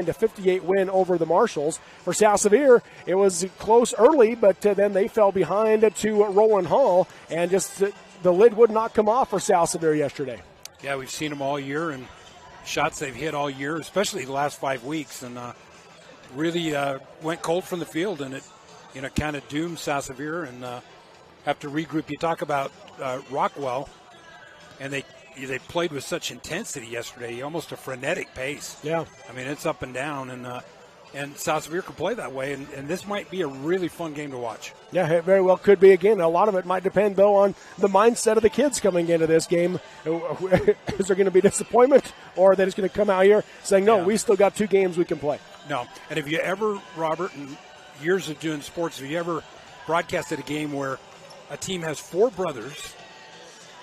59-58 win over the Marshals. For South Sevier, it was close early, but then they fell behind to Roland Hall, and just the lid would not come off for South Sevier yesterday. Yeah, we've seen them all year, and shots they've hit all year, especially the last 5 weeks, and really went cold from the field, and it kind of doomed South Sevier and have to regroup. You talk about Rockwell, and they played with such intensity yesterday, almost a frenetic pace. Yeah. I mean, it's up and down, and South Sevier can play that way, and this might be a really fun game to watch. Yeah, it very well could be. Again, a lot of it might depend, though, on the mindset of the kids coming into this game. Is there going to be disappointment, or are they just going to come out here saying, no, we still got 2 games we can play? No. And have you ever, Robert, in years of doing sports, have you ever broadcasted a game where a team has 4 brothers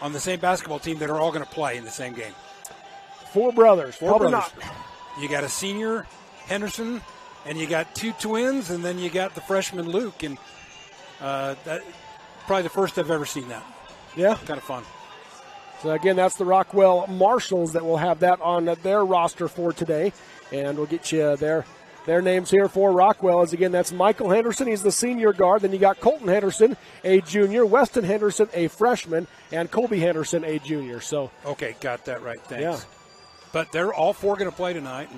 on the same basketball team that are all going to play in the same game? 4 brothers. Probably not. You got a senior, Henderson, and you got 2 twins, and then you got the freshman Luke, and that probably the first I've ever seen that. Yeah. Kind of fun. So, again, that's the Rockwell Marshals that will have that on their roster for today, and we'll get you their names here for Rockwell. As again, that's Michael Henderson. He's the senior guard. Then you got Colton Henderson, a junior, Weston Henderson, a freshman, and Colby Henderson, a junior. So okay, got that right. Thanks. Yeah. But they're all 4 going to play tonight,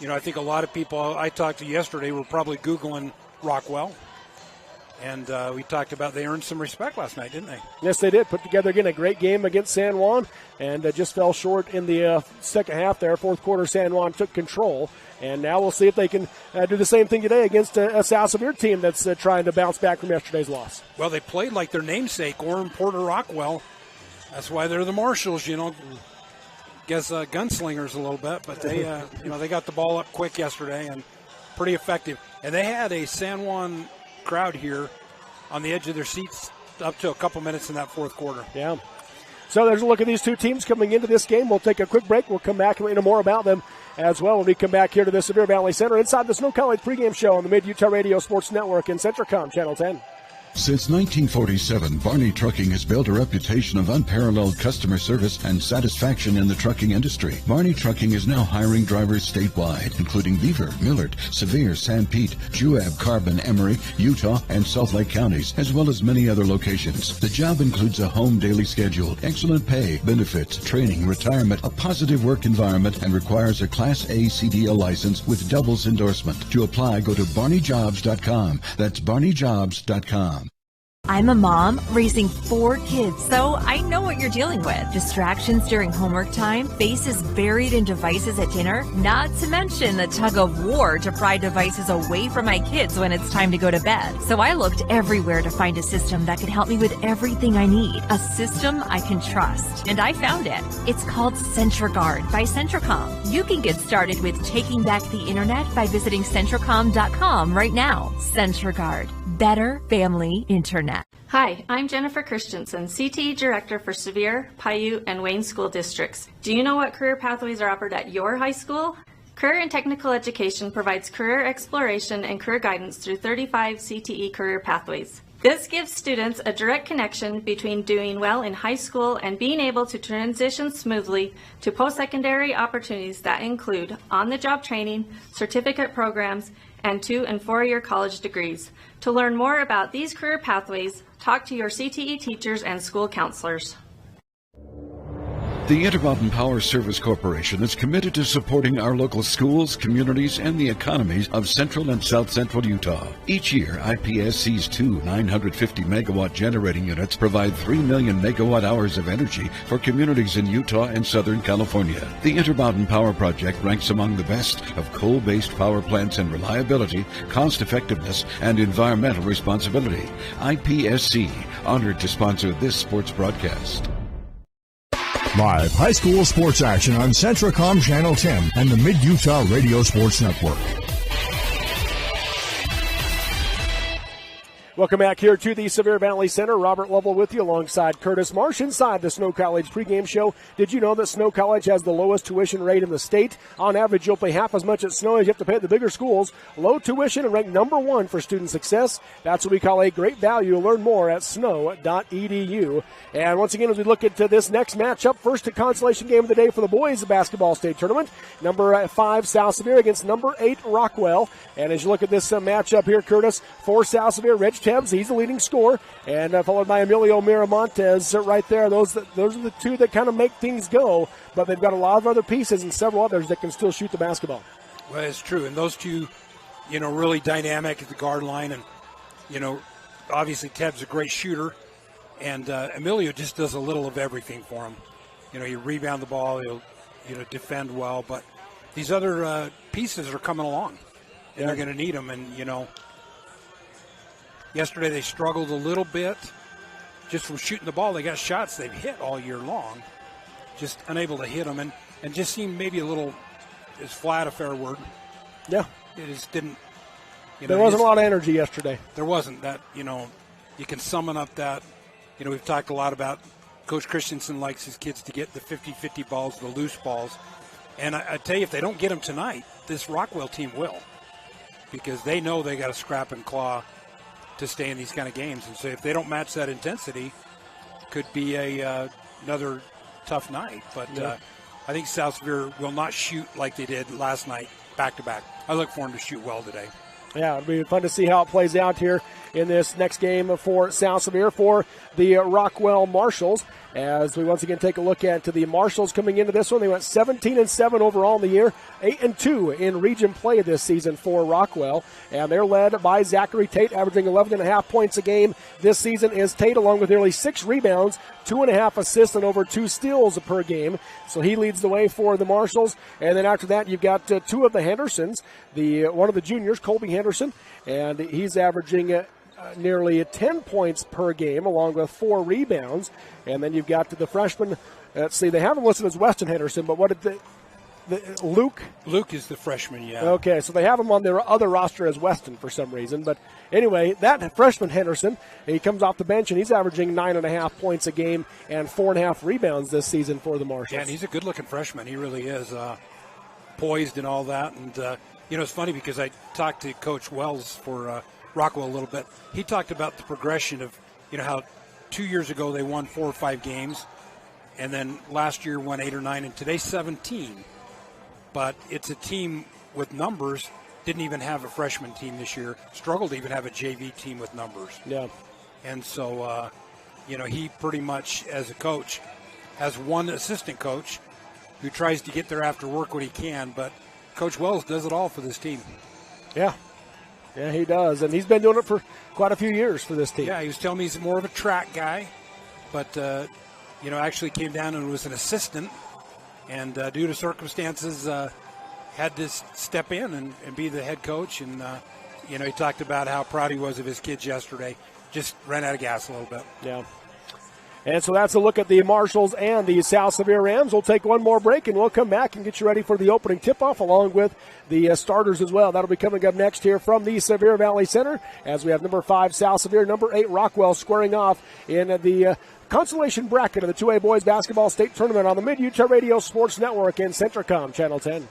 and I think a lot of people I talked to yesterday were probably Googling Rockwell. And we talked about they earned some respect last night, didn't they? Yes, they did. Put together, again, a great game against San Juan, and just fell short in the second half there. Fourth quarter, San Juan took control. And now we'll see if they can do the same thing today against a South Sevier team that's trying to bounce back from yesterday's loss. Well, they played like their namesake, Orrin Porter Rockwell. That's why they're the Marshals, Guess gunslingers a little bit, but they, they got the ball up quick yesterday and pretty effective. And they had a San Juan crowd here on the edge of their seats up to a couple minutes in that fourth quarter. Yeah. So there's a look at these 2 teams coming into this game. We'll take a quick break. We'll come back and let you know more about them as well when we come back here to the Sevier Valley Center inside the Snow College pregame show on the Mid-Utah Radio Sports Network in Centricom Channel 10. Since 1947, Barney Trucking has built a reputation of unparalleled customer service and satisfaction in the trucking industry. Barney Trucking is now hiring drivers statewide, including Beaver, Millard, Sevier, San Pete, Juab, Carbon, Emery, Utah, and Salt Lake counties, as well as many other locations. The job includes a home daily schedule, excellent pay, benefits, training, retirement, a positive work environment, and requires a Class A CDL license with doubles endorsement. To apply, go to barneyjobs.com. That's barneyjobs.com. I'm a mom raising 4 kids, so I know what you're dealing with. Distractions during homework time, faces buried in devices at dinner, not to mention the tug of war to pry devices away from my kids when it's time to go to bed. So I looked everywhere to find a system that could help me with everything I need. A system I can trust. And I found it. It's called CentraGuard by Centricom. You can get started with taking back the internet by visiting Centricom.com right now. CentraGuard. Better family internet. Hi, I'm Jennifer Christensen, CTE Director for Sevier, Paiute, and Wayne School Districts. Do you know what career pathways are offered at your high school? Career and Technical Education provides career exploration and career guidance through 35 CTE career pathways. This gives students a direct connection between doing well in high school and being able to transition smoothly to post-secondary opportunities that include on-the-job training, certificate programs, and 2- and 4-year college degrees. To learn more about these career pathways, talk to your CTE teachers and school counselors. The Intermountain Power Service Corporation is committed to supporting our local schools, communities, and the economies of central and south central Utah. Each year, IPSC's 2 950-megawatt generating units provide 3 million megawatt hours of energy for communities in Utah and Southern California. The Intermountain Power Project ranks among the best of coal-based power plants in reliability, cost-effectiveness, and environmental responsibility. IPSC, honored to sponsor this sports broadcast. Live high school sports action on Centricom Channel 10 and the Mid-Utah Radio Sports Network. Welcome back here to the Sevier Valley Center. Robert Lovell with you alongside Curtis Marsh inside the Snow College pregame show. Did you know that Snow College has the lowest tuition rate in the state? On average, you'll pay half as much at Snow as you have to pay at the bigger schools. Low tuition and ranked number 1 for student success. That's what we call a great value. Learn more at snow.edu. And once again, as we look at this next matchup, first consolation game of the day for the boys basketball state tournament. Number 5, South Sevier against number 8, Rockwell. And as you look at this matchup here, Curtis, for South Sevier, Reg Tebbs, he's the leading scorer, and followed by Emilio Miramontes right there. Those are the two that kind of make things go, but they've got a lot of other pieces and several others that can still shoot the basketball. Well, it's true, and those two, really dynamic at the guard line, and, obviously Tebbs a great shooter, and Emilio just does a little of everything for him. He rebound the ball, he'll, defend well, but these other pieces are coming along, and they're going to need them, and, yesterday they struggled a little bit just from shooting the ball. They got shots they've hit all year long, just unable to hit them, and just seemed maybe a little, is flat a fair word? Yeah. It just didn't, there wasn't a lot of energy yesterday. There wasn't that, you can summon up that, we've talked a lot about Coach Christensen likes his kids to get the 50-50 balls, the loose balls. And I tell you, if they don't get them tonight, this Rockwell team will, because they know they got to scrap and claw to stay in these kind of games. And so if they don't match that intensity, could be another tough night. But I think South Sevier will not shoot like they did last night, back-to-back. I look for them to shoot well today. Yeah, it'll be fun to see how it plays out here in this next game for South Sevier for the Rockwell Marshals. As we once again take a look at the Marshals coming into this one, they went 17-7 overall in the year, 8-2 in region play this season for Rockwell, and they're led by Zachary Tate, averaging 11.5 points a game this season. Is Tate, along with nearly 6 rebounds, 2.5 assists, and over 2 steals per game. So he leads the way for the Marshals. And then after that, you've got 2 of the Hendersons. One of the juniors, Colby Henderson, and he's averaging nearly 10 points per game, along with 4 rebounds. And then you've got the freshman. Let's see, they have him listed as Weston Henderson, but what did they? Luke? Luke is the freshman, yeah. Okay, so they have him on their other roster as Weston for some reason. But anyway, that freshman Henderson, he comes off the bench, and he's averaging 9.5 points a game and 4.5 rebounds this season for the Marshals. Yeah, and he's a good-looking freshman. He really is, poised and all that. And, it's funny because I talked to Coach Wells for Rockwell a little bit. He talked about the progression of, how 2 years ago they won 4 or 5 games, and then last year won 8 or 9, and today 17. But it's a team with numbers. Didn't even have a freshman team this year. Struggled to even have a JV team with numbers. Yeah. And so, he pretty much, as a coach, has one assistant coach who tries to get there after work when he can. But Coach Wells does it all for this team. Yeah. Yeah, he does. And he's been doing it for quite a few years for this team. Yeah, he was telling me he's more of a track guy. But, actually came down and was an assistant. And due to circumstances, had to step in and be the head coach. And, he talked about how proud he was of his kids yesterday. Just ran out of gas a little bit. Yeah. And so that's a look at the Marshals and the South Sevier Rams. We'll take one more break, and we'll come back and get you ready for the opening tip-off along with the starters as well. That'll be coming up next here from the Sevier Valley Center as we have number 5 South Sevier, number 8 Rockwell squaring off in the consolation bracket of the 2A Boys Basketball State Tournament on the Mid-Utah Radio Sports Network and Centricom Channel 10.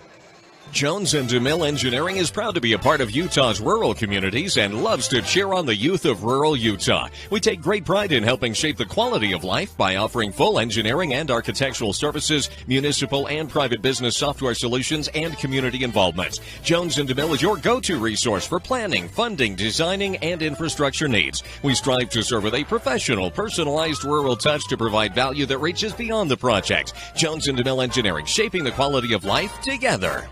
Jones & DeMille Engineering is proud to be a part of Utah's rural communities and loves to cheer on the youth of rural Utah. We take great pride in helping shape the quality of life by offering full engineering and architectural services, municipal and private business software solutions, and community involvement. Jones & DeMille is your go-to resource for planning, funding, designing, and infrastructure needs. We strive to serve with a professional, personalized rural touch to provide value that reaches beyond the project. Jones & DeMille Engineering, shaping the quality of life together.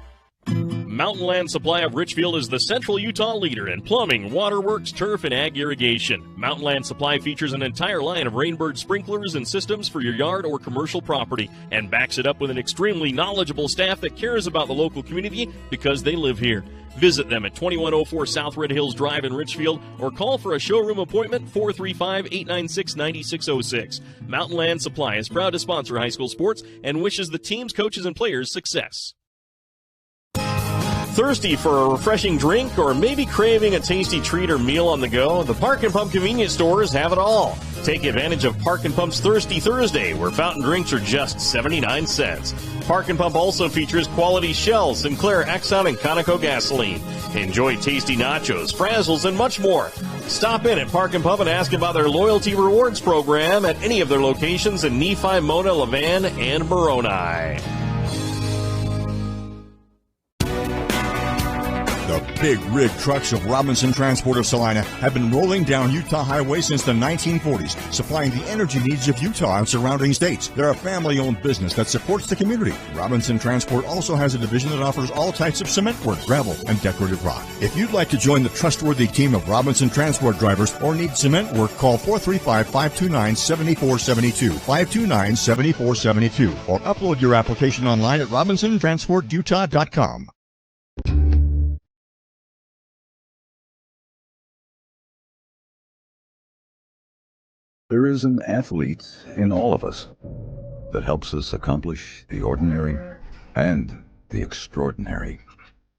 Mountain Land Supply of Richfield is the Central Utah leader in plumbing, waterworks, turf, and ag irrigation. Mountain Land Supply features an entire line of Rainbird sprinklers and systems for your yard or commercial property and backs it up with an extremely knowledgeable staff that cares about the local community because they live here. Visit them at 2104 South Red Hills Drive in Richfield or call for a showroom appointment 435-896-9606. Mountain Land Supply is proud to sponsor high school sports and wishes the teams, coaches, and players success. Thirsty for a refreshing drink or maybe craving a tasty treat or meal on the go? The Park and Pump convenience stores have it all. Take advantage of Park and Pump's Thirsty Thursday, where fountain drinks are just 79 cents. Park and Pump also features quality Shell, Sinclair, Exxon, and Conoco gasoline. Enjoy tasty nachos, frazzles, and much more. Stop in at Park and Pump and ask about their loyalty rewards program at any of their locations in Nephi, Mona, Levan, and Moroni. The big rig trucks of Robinson Transport of Salina have been rolling down Utah highways since the 1940s, supplying the energy needs of Utah and surrounding states. They're a family-owned business that supports the community. Robinson Transport also has a division that offers all types of cement work, gravel, and decorative rock. If you'd like to join the trustworthy team of Robinson Transport drivers or need cement work, call 435-529-7472, 529-7472, or upload your application online at robinsontransportutah.com. There is an athlete in all of us that helps us accomplish the ordinary and the extraordinary.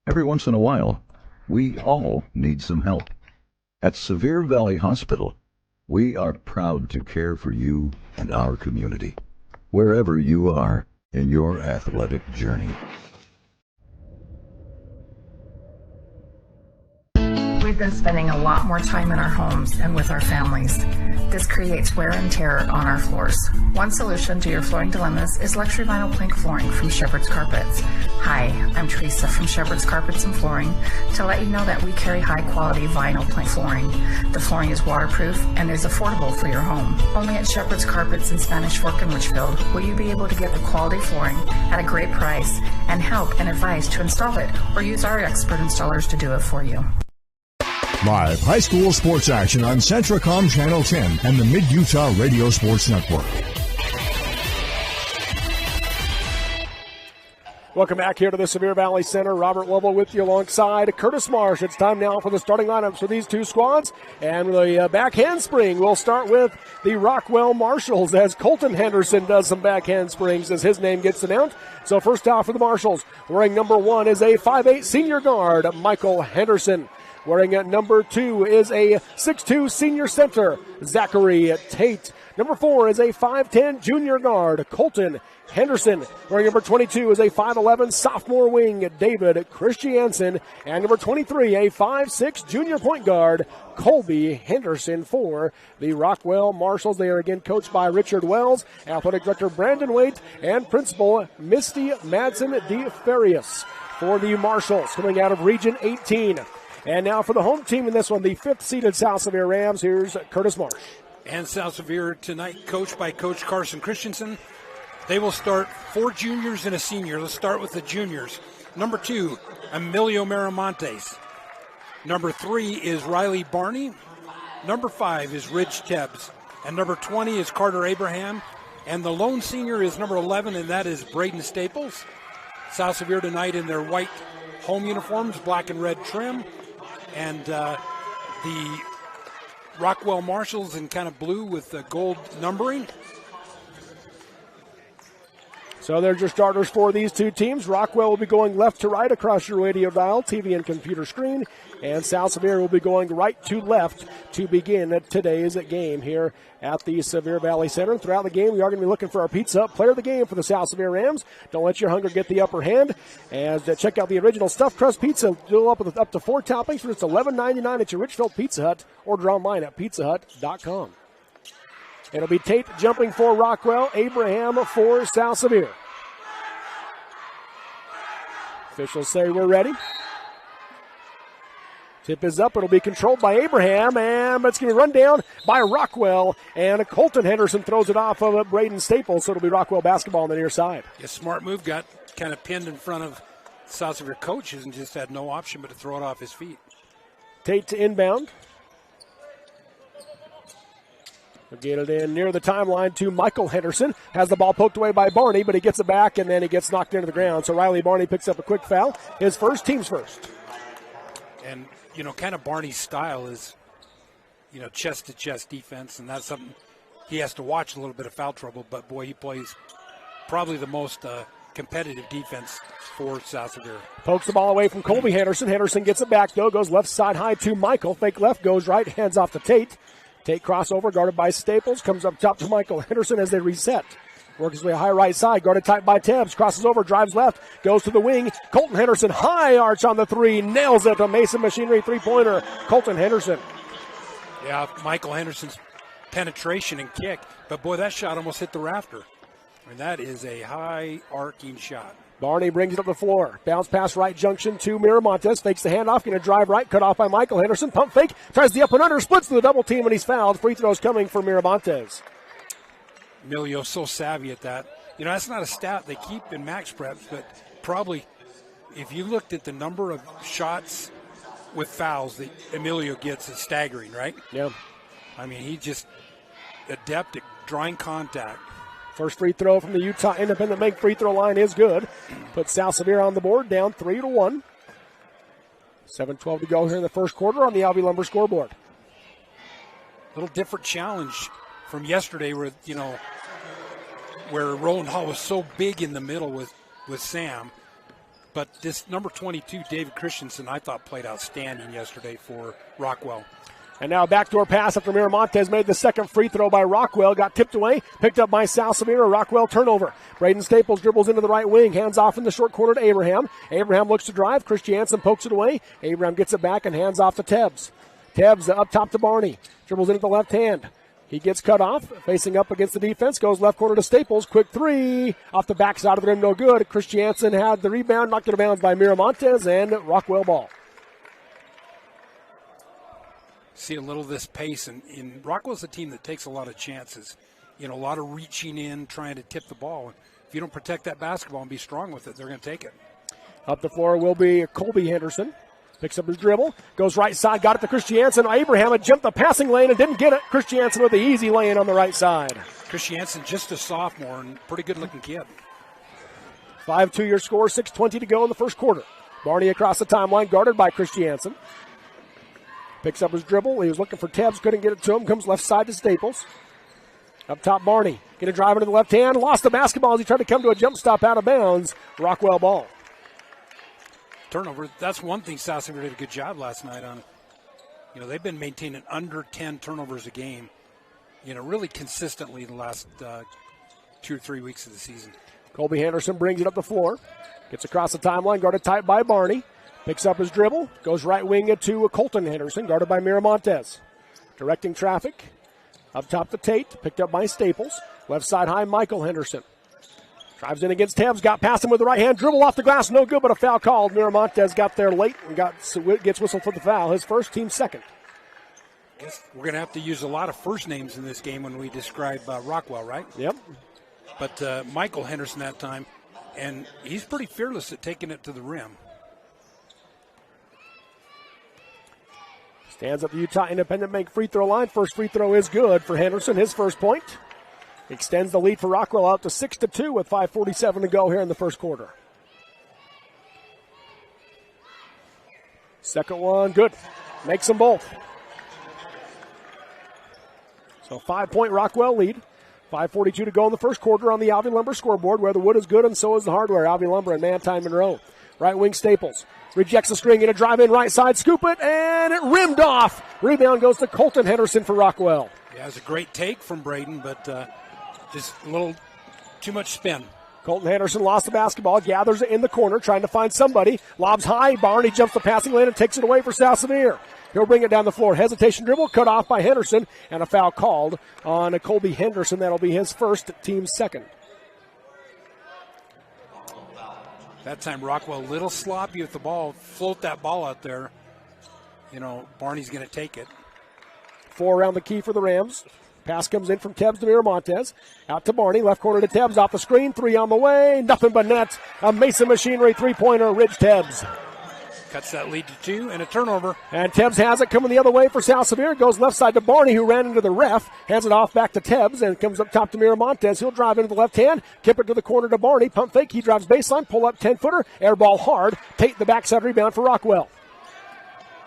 Every once in a while, we all need some help. At Sevier Valley Hospital, we are proud to care for you and our community, wherever you are in your athletic journey. We've been spending a lot more time in our homes and with our families. This creates wear and tear on our floors. One solution to your flooring dilemmas is luxury vinyl plank flooring from Shepherd's Carpets. Hi, I'm Teresa from Shepherd's Carpets and Flooring to let you know that we carry high quality vinyl plank flooring. The flooring is waterproof and is affordable for your home. Only at Shepherd's Carpets in Spanish Fork and Litchfield will you be able to get the quality flooring at a great price and help and advice to install it, or use our expert installers to do it for you. Live high school sports action on Centracom Channel 10 and the Mid-Utah Radio Sports Network. Welcome back here to the Sevier Valley Center. Robert Lovell with you alongside Curtis Marsh. It's time now for the starting lineups for these two squads. And the back handspring, we'll start with the Rockwell Marshals as Colton Henderson does some back handsprings as his name gets announced. So first off for the Marshals, wearing number 1 is a 5'8" senior guard, Michael Henderson. Wearing at number 2 is a 6'2" senior center, Zachary Tate. Number 4 is a 5'10" junior guard, Colton Henderson. Wearing number 22 is a 5'11" sophomore wing, David Christiansen. And number 23, a 5'6" junior point guard, Colby Henderson for the Rockwell Marshals. They are again coached by Richard Wells, athletic director Brandon Waite, and principal Misty Madsen DeFarius for the Marshals, coming out of Region 18. And now for the home team in this one, the 5th-seeded South Sevier Rams. Here's Curtis Marsh. And South Sevier tonight, coached by Coach Carson Christensen. They will start 4 juniors and a senior. Let's start with the juniors. Number 2, Emilio Miramontes. Number 3 is Riley Barney. Number 5 is Ridge Tebbs. And number 20 is Carter Abraham. And the lone senior is number 11, and that is Braden Staples. South Sevier tonight in their white home uniforms, black and red trim. And the Rockwell Marshals in kind of blue with the gold numbering. So there's your starters for these two teams. Rockwell will be going left to right across your radio dial, TV and computer screen. And South Sevier will be going right to left to begin today's game here at the Sevier Valley Center. Throughout the game, we are going to be looking for our Pizza Hut player of the game for the South Sevier Rams. Don't let your hunger get the upper hand. And check out the original stuffed crust pizza. Do up to 4 toppings for just $11.99 at your Richfield Pizza Hut. Order online at pizzahut.com. It'll be Tate jumping for Rockwell, Abraham for South Sevier. Officials say we're ready. Tip is up. It'll be controlled by Abraham, and it's going to be run down by Rockwell. And Colton Henderson throws it off of Braden Staples, so it'll be Rockwell basketball on the near side. A smart move, got kind of pinned in front of South Sevier coaches and just had no option but to throw it off his feet. Tate to inbound. We'll get it in near the timeline to Michael Henderson. Has the ball poked away by Barney, but he gets it back, and then he gets knocked into the ground. So Riley Barney picks up a quick foul. His first, team's first. And, you know, kind of Barney's style is, you know, chest-to-chest defense, and that's something he has to watch a little bit of foul trouble. But, boy, he plays probably the most kind competitive defense for South Sevier. Pokes the ball away from Colby Henderson. Henderson gets it back, though. Goes left side high to Michael. Fake left, goes right, hands off to Tate. Tate crossover, guarded by Staples. Comes up top to Michael Henderson as they reset. Works his way high right side, guarded tight by Tebbs. Crosses over, drives left, goes to the wing. Colton Henderson, high arch on the three. Nails it. A Mason Machinery three-pointer. Colton Henderson. Yeah, Michael Henderson's penetration and kick. But, boy, that shot almost hit the rafter. And that is a high arcing shot. Barney brings it up the floor. Bounce pass right junction to Miramontes. Fakes the handoff. Going to drive right. Cut off by Michael Henderson. Pump fake. Tries the up and under. Splits to the double team and he's fouled. Free throws coming for Miramontes. Emilio's so savvy at that. You know, that's not a stat they keep in max preps, but probably if you looked at the number of shots with fouls that Emilio gets, it's staggering, right? Yeah. I mean, he's just adept at drawing contact. First free throw from the Utah Independent Bank free throw line is good. Puts South Sevier on the board, down 3-1. 7:12 to go here in the first quarter on the Alvey Lumber scoreboard. A little different challenge from yesterday where, you know, where Roland Hall was so big in the middle with Sam. But this number 22, David Christensen, I thought played outstanding yesterday for Rockwell. And now a backdoor pass after Miramontes made the second free throw by Rockwell. Got tipped away, picked up by South Sevier. Rockwell turnover. Braden Staples dribbles into the right wing, hands off in the short corner to Abraham. Abraham looks to drive. Christiansen pokes it away. Abraham gets it back and hands off to Tebbs. Tebbs up top to Barney. Dribbles into the left hand. He gets cut off, facing up against the defense, goes left corner to Staples. Quick three, off the backside of the rim, no good. Christiansen had the rebound, knocked it out of bounds by Miramontes, and Rockwell ball. See a little of this pace, and Rockwell's a team that takes a lot of chances. You know, a lot of reaching in, trying to tip the ball. If you don't protect that basketball and be strong with it, they're going to take it. Up the floor will be Colby Henderson. Picks up his dribble, goes right side, got it to Christiansen. Abraham had jumped the passing lane and didn't get it. Christiansen with the easy lay-in on the right side. Christiansen, just a sophomore and pretty good-looking kid. 5-2 your score, 6:20 to go in the first quarter. Barney across the timeline, guarded by Christiansen. Picks up his dribble. He was looking for Tebbs, couldn't get it to him. Comes left side to Staples. Up top, Barney. Going to drive into the left hand. Lost the basketball as he tried to come to a jump stop out of bounds. Rockwell ball. Turnover. That's one thing South Sevier did a good job last night on. You know, they've been maintaining under 10 turnovers a game, you know, really consistently the last 2 or 3 weeks of the season. Colby Henderson brings it up the floor. Gets across the timeline, guarded tight by Barney. Picks up his dribble, goes right wing to Colton Henderson, guarded by Miramontes. Directing traffic. Up top to Tate, picked up by Staples. Left side high, Michael Henderson. Drives in against Tebbs, got past him with the right hand, dribble off the glass, no good, but a foul called. Miramontes got there late and gets whistled for the foul. His first, team second. I guess we're going to have to use a lot of first names in this game when we describe Rockwell, right? Yep. But Michael Henderson that time, and he's pretty fearless at taking it to the rim. Stands up the Utah Independent Bank free throw line. First free throw is good for Henderson, his first point. Extends the lead for Rockwell out to 6-2 with 5:47 to go here in the first quarter. Second one, good. Makes them both. So 5-point Rockwell lead. 5:42 to go in the first quarter on the Alvey Lumber scoreboard, where the wood is good and so is the hardware. Alvey Lumber and Manti Monroe. Right wing Staples. Rejects the screen, going to drive in right side, scoop it, and it rimmed off. Rebound goes to Colton Henderson for Rockwell. Yeah, it was a great take from Braden, but just a little too much spin. Colton Henderson lost the basketball, gathers it in the corner, trying to find somebody. Lobs high, Barney jumps the passing lane and takes it away for South Sevier. He'll bring it down the floor. Hesitation dribble, cut off by Henderson, and a foul called on Colby Henderson. That'll be his first, team second. That time Rockwell a little sloppy with the ball. Float that ball out there. You know, Barney's going to take it. 4 around the key for the Rams. Pass comes in from Tebbs to Miramontes. Out to Barney. Left corner to Tebbs. Off the screen. 3 on the way. Nothing but net. A Mason Machinery three-pointer. Ridge Tebbs. Cuts that lead to 2 and a turnover. And Tebbs has it coming the other way for South Sevier. Goes left side to Barney, who ran into the ref. Hands it off back to Tebbs and comes up top to Miramontes. He'll drive into the left hand. Kip it to the corner to Barney. Pump fake. He drives baseline. Pull up 10-footer. Air ball hard. Tate the backside rebound for Rockwell.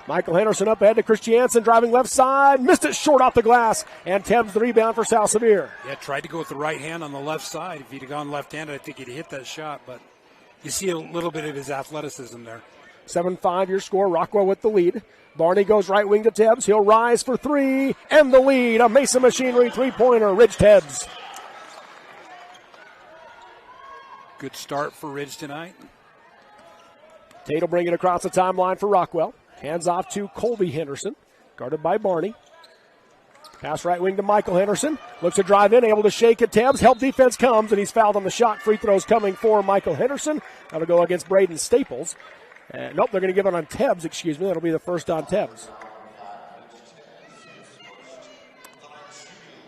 Michael Henderson up ahead to Christiansen, driving left side, missed it short off the glass, and Tebbs the rebound for South Sevier. Yeah, tried to go with the right hand on the left side. If he'd have gone left-handed, I think he'd hit that shot, but you see a little bit of his athleticism there. 7-5 your score, Rockwell with the lead. Barney goes right wing to Tebbs. He'll rise for three, and the lead. A Mason Machinery three-pointer, Ridge Tebbs. Good start for Ridge tonight. Tate will bring it across the timeline for Rockwell. Hands off to Colby Henderson, guarded by Barney. Pass right wing to Michael Henderson. Looks to drive in, able to shake it. Tebbs, help defense comes, and he's fouled on the shot. Free throws coming for Michael Henderson. That'll go against Braden Staples. Nope, they're going to give it on Tebbs, excuse me. That'll be the first on Tebbs.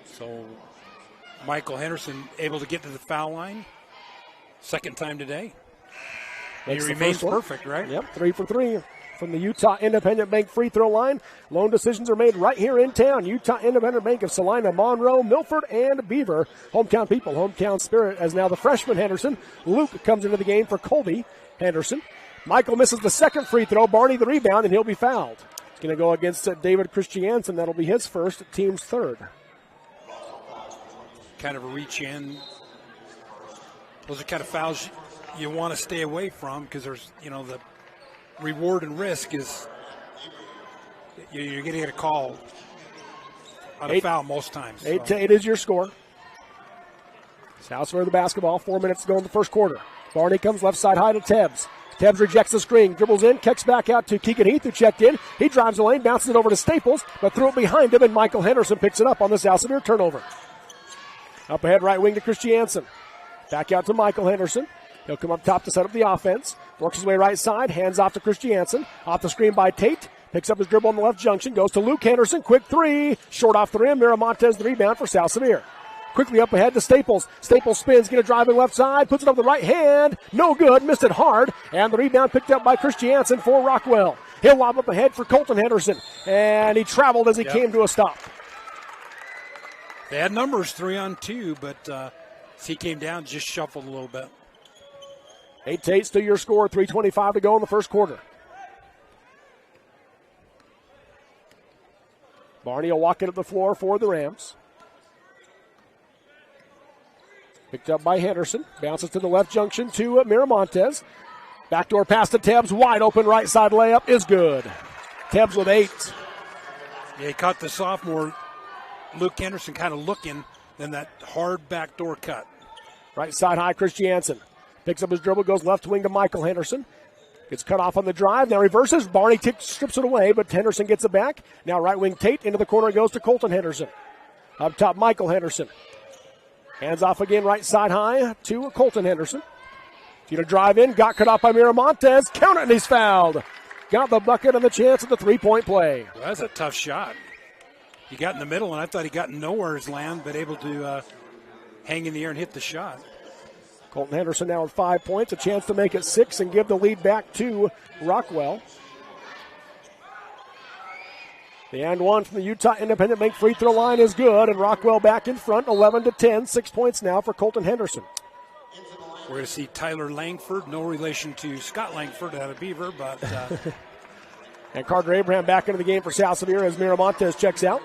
So Michael Henderson able to get to the foul line. Second time today. He remains perfect, right? Yep, 3 for 3 from the Utah Independent Bank free throw line. Loan decisions are made right here in town. Utah Independent Bank of Salina, Monroe, Milford, and Beaver. Hometown people, hometown spirit, as now the freshman Henderson. Luke comes into the game for Colby Henderson. Michael misses the second free throw. Barney the rebound, and he'll be fouled. It's going to go against David Christiansen. That'll be his first, team's third. Kind of a reach in. Those are kind of fouls you want to stay away from because there's, the reward and risk is you're going to get a call on a foul most times. 8-8 is your score. South Sevier the basketball. 4 minutes to go in the first quarter. Barney comes left side high to Tebbs. Tebbs rejects the screen, dribbles in, kicks back out to Keegan Heath, who checked in. He drives the lane, bounces it over to Staples, but threw it behind him, and Michael Henderson picks it up on the South Sevier turnover. Up ahead, right wing to Christiansen. Back out to Michael Henderson. He'll come up top to set up the offense. Works his way right side, hands off to Christiansen. Off the screen by Tate. Picks up his dribble on the left junction, goes to Luke Henderson. Quick three, short off the rim. Miramontes the rebound for South Sevier. Quickly up ahead to Staples. Staples spins, going to drive in left side, puts it up the right hand. No good, missed it hard. And the rebound picked up by Christiansen for Rockwell. He'll lob up ahead for Colton Henderson. And he traveled as he came to a stop. They had numbers 3-on-2, but as he came down, just shuffled a little bit. 8-8 still your score, 3:25 to go in the first quarter. Barney will walk it up the floor for the Rams. Picked up by Henderson. Bounces to the left junction to Miramontes. Backdoor pass to Tebbs. Wide open right side layup is good. Tebbs with 8. Yeah, he caught the sophomore Luke Henderson kind of looking, then that hard backdoor cut. Right side high, Christiansen. Picks up his dribble, goes left wing to Michael Henderson. Gets cut off on the drive, now reverses. Barney strips it away, but Henderson gets it back. Now right wing Tate, into the corner goes to Colton Henderson. Up top, Michael Henderson. Hands off again, right side high to Colton Henderson. He's going to drive in, got cut off by Miramontes. Count it, and he's fouled. Got the bucket and the chance at the three-point play. Well, that's a tough shot. He got in the middle, and I thought he got nowhere's land, but able to hang in the air and hit the shot. Colton Henderson now with 5 points, a chance to make it 6 and give the lead back to Rockwell. The and one from the Utah Independent Bank free throw line is good, and Rockwell back in front, 11-10, 6 points now for Colton Henderson. We're going to see Tyler Langford, no relation to Scott Langford out of Beaver, but... And Carter Abraham back into the game for South Sevier as Miramontes checks out.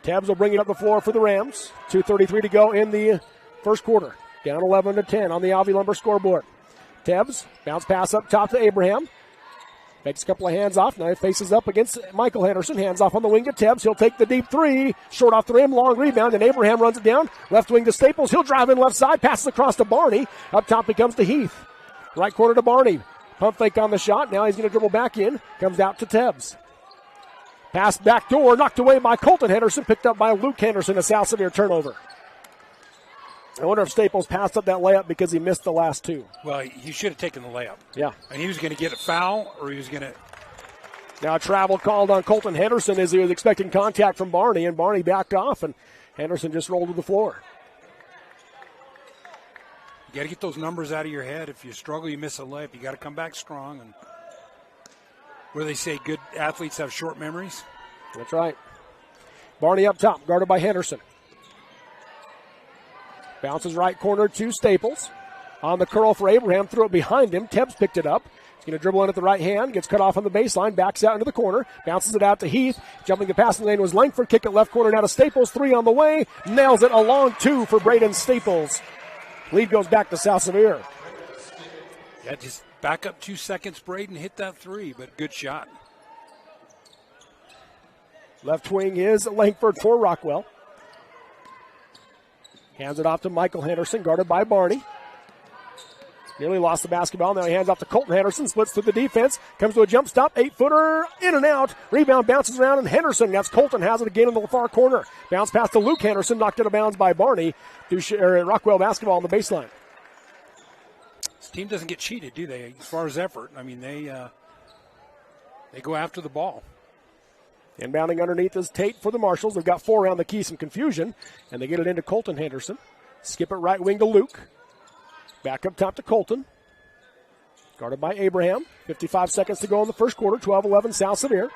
Tebbs will bring it up the floor for the Rams. 2:33 to go in the first quarter. Down 11-10 on the Alvey Lumber scoreboard. Tebbs, bounce pass up top to Abraham. Makes a couple of hands off. Now he faces up against Michael Henderson. Hands off on the wing to Tebbs. He'll take the deep three. Short off the rim. Long rebound. And Abraham runs it down. Left wing to Staples. He'll drive in left side. Passes across to Barney. Up top it comes to Heath. Right corner to Barney. Pump fake on the shot. Now he's going to dribble back in. Comes out to Tebbs. Pass back door. Knocked away by Colton Henderson. Picked up by Luke Henderson. A South Sevier turnover. I wonder if Staples passed up that layup because he missed the last two. Well, he should have taken the layup. Yeah. And he was going to get a foul, or he was going to... Now a travel called on Colton Henderson as he was expecting contact from Barney, and Barney backed off, and Henderson just rolled to the floor. You got to get those numbers out of your head. If you struggle, you miss a layup. You got to come back strong. And where they say good athletes have short memories. That's right. Barney up top, guarded by Henderson. Bounces right corner to Staples. on the curl for Abraham, threw it behind him. Tebbs picked it up. He's going to dribble in at the right hand, gets cut off on the baseline, backs out into the corner, bounces it out to Heath. Jumping the passing lane was Langford, kick it left corner now to Staples, 3 on the way, nails it, a long 2 for Braden Staples. Lead goes back to South Sevier. Yeah, just back up 2 seconds, Braden hit that 3, but good shot. Left wing is Langford for Rockwell. Hands it off to Michael Henderson, guarded by Barney. Nearly lost the basketball. Now he hands off to Colton Henderson. Splits through the defense. Comes to a jump stop. 8-footer. In and out. Rebound bounces around. And Henderson. That's Colton. Has it again in the far corner. Bounce pass to Luke Henderson. Knocked out of bounds by Barney. Rockwell basketball on the baseline. This team doesn't get cheated, do they? As far as effort. I mean, they go after the ball. Inbounding underneath is Tate for the Marshals. They've got 4 around the key. Some confusion. And they get it into Colton Henderson. Skip it right wing to Luke. Back up top to Colton. Guarded by Abraham. 55 seconds to go in the first quarter. 12-11 South Sevier.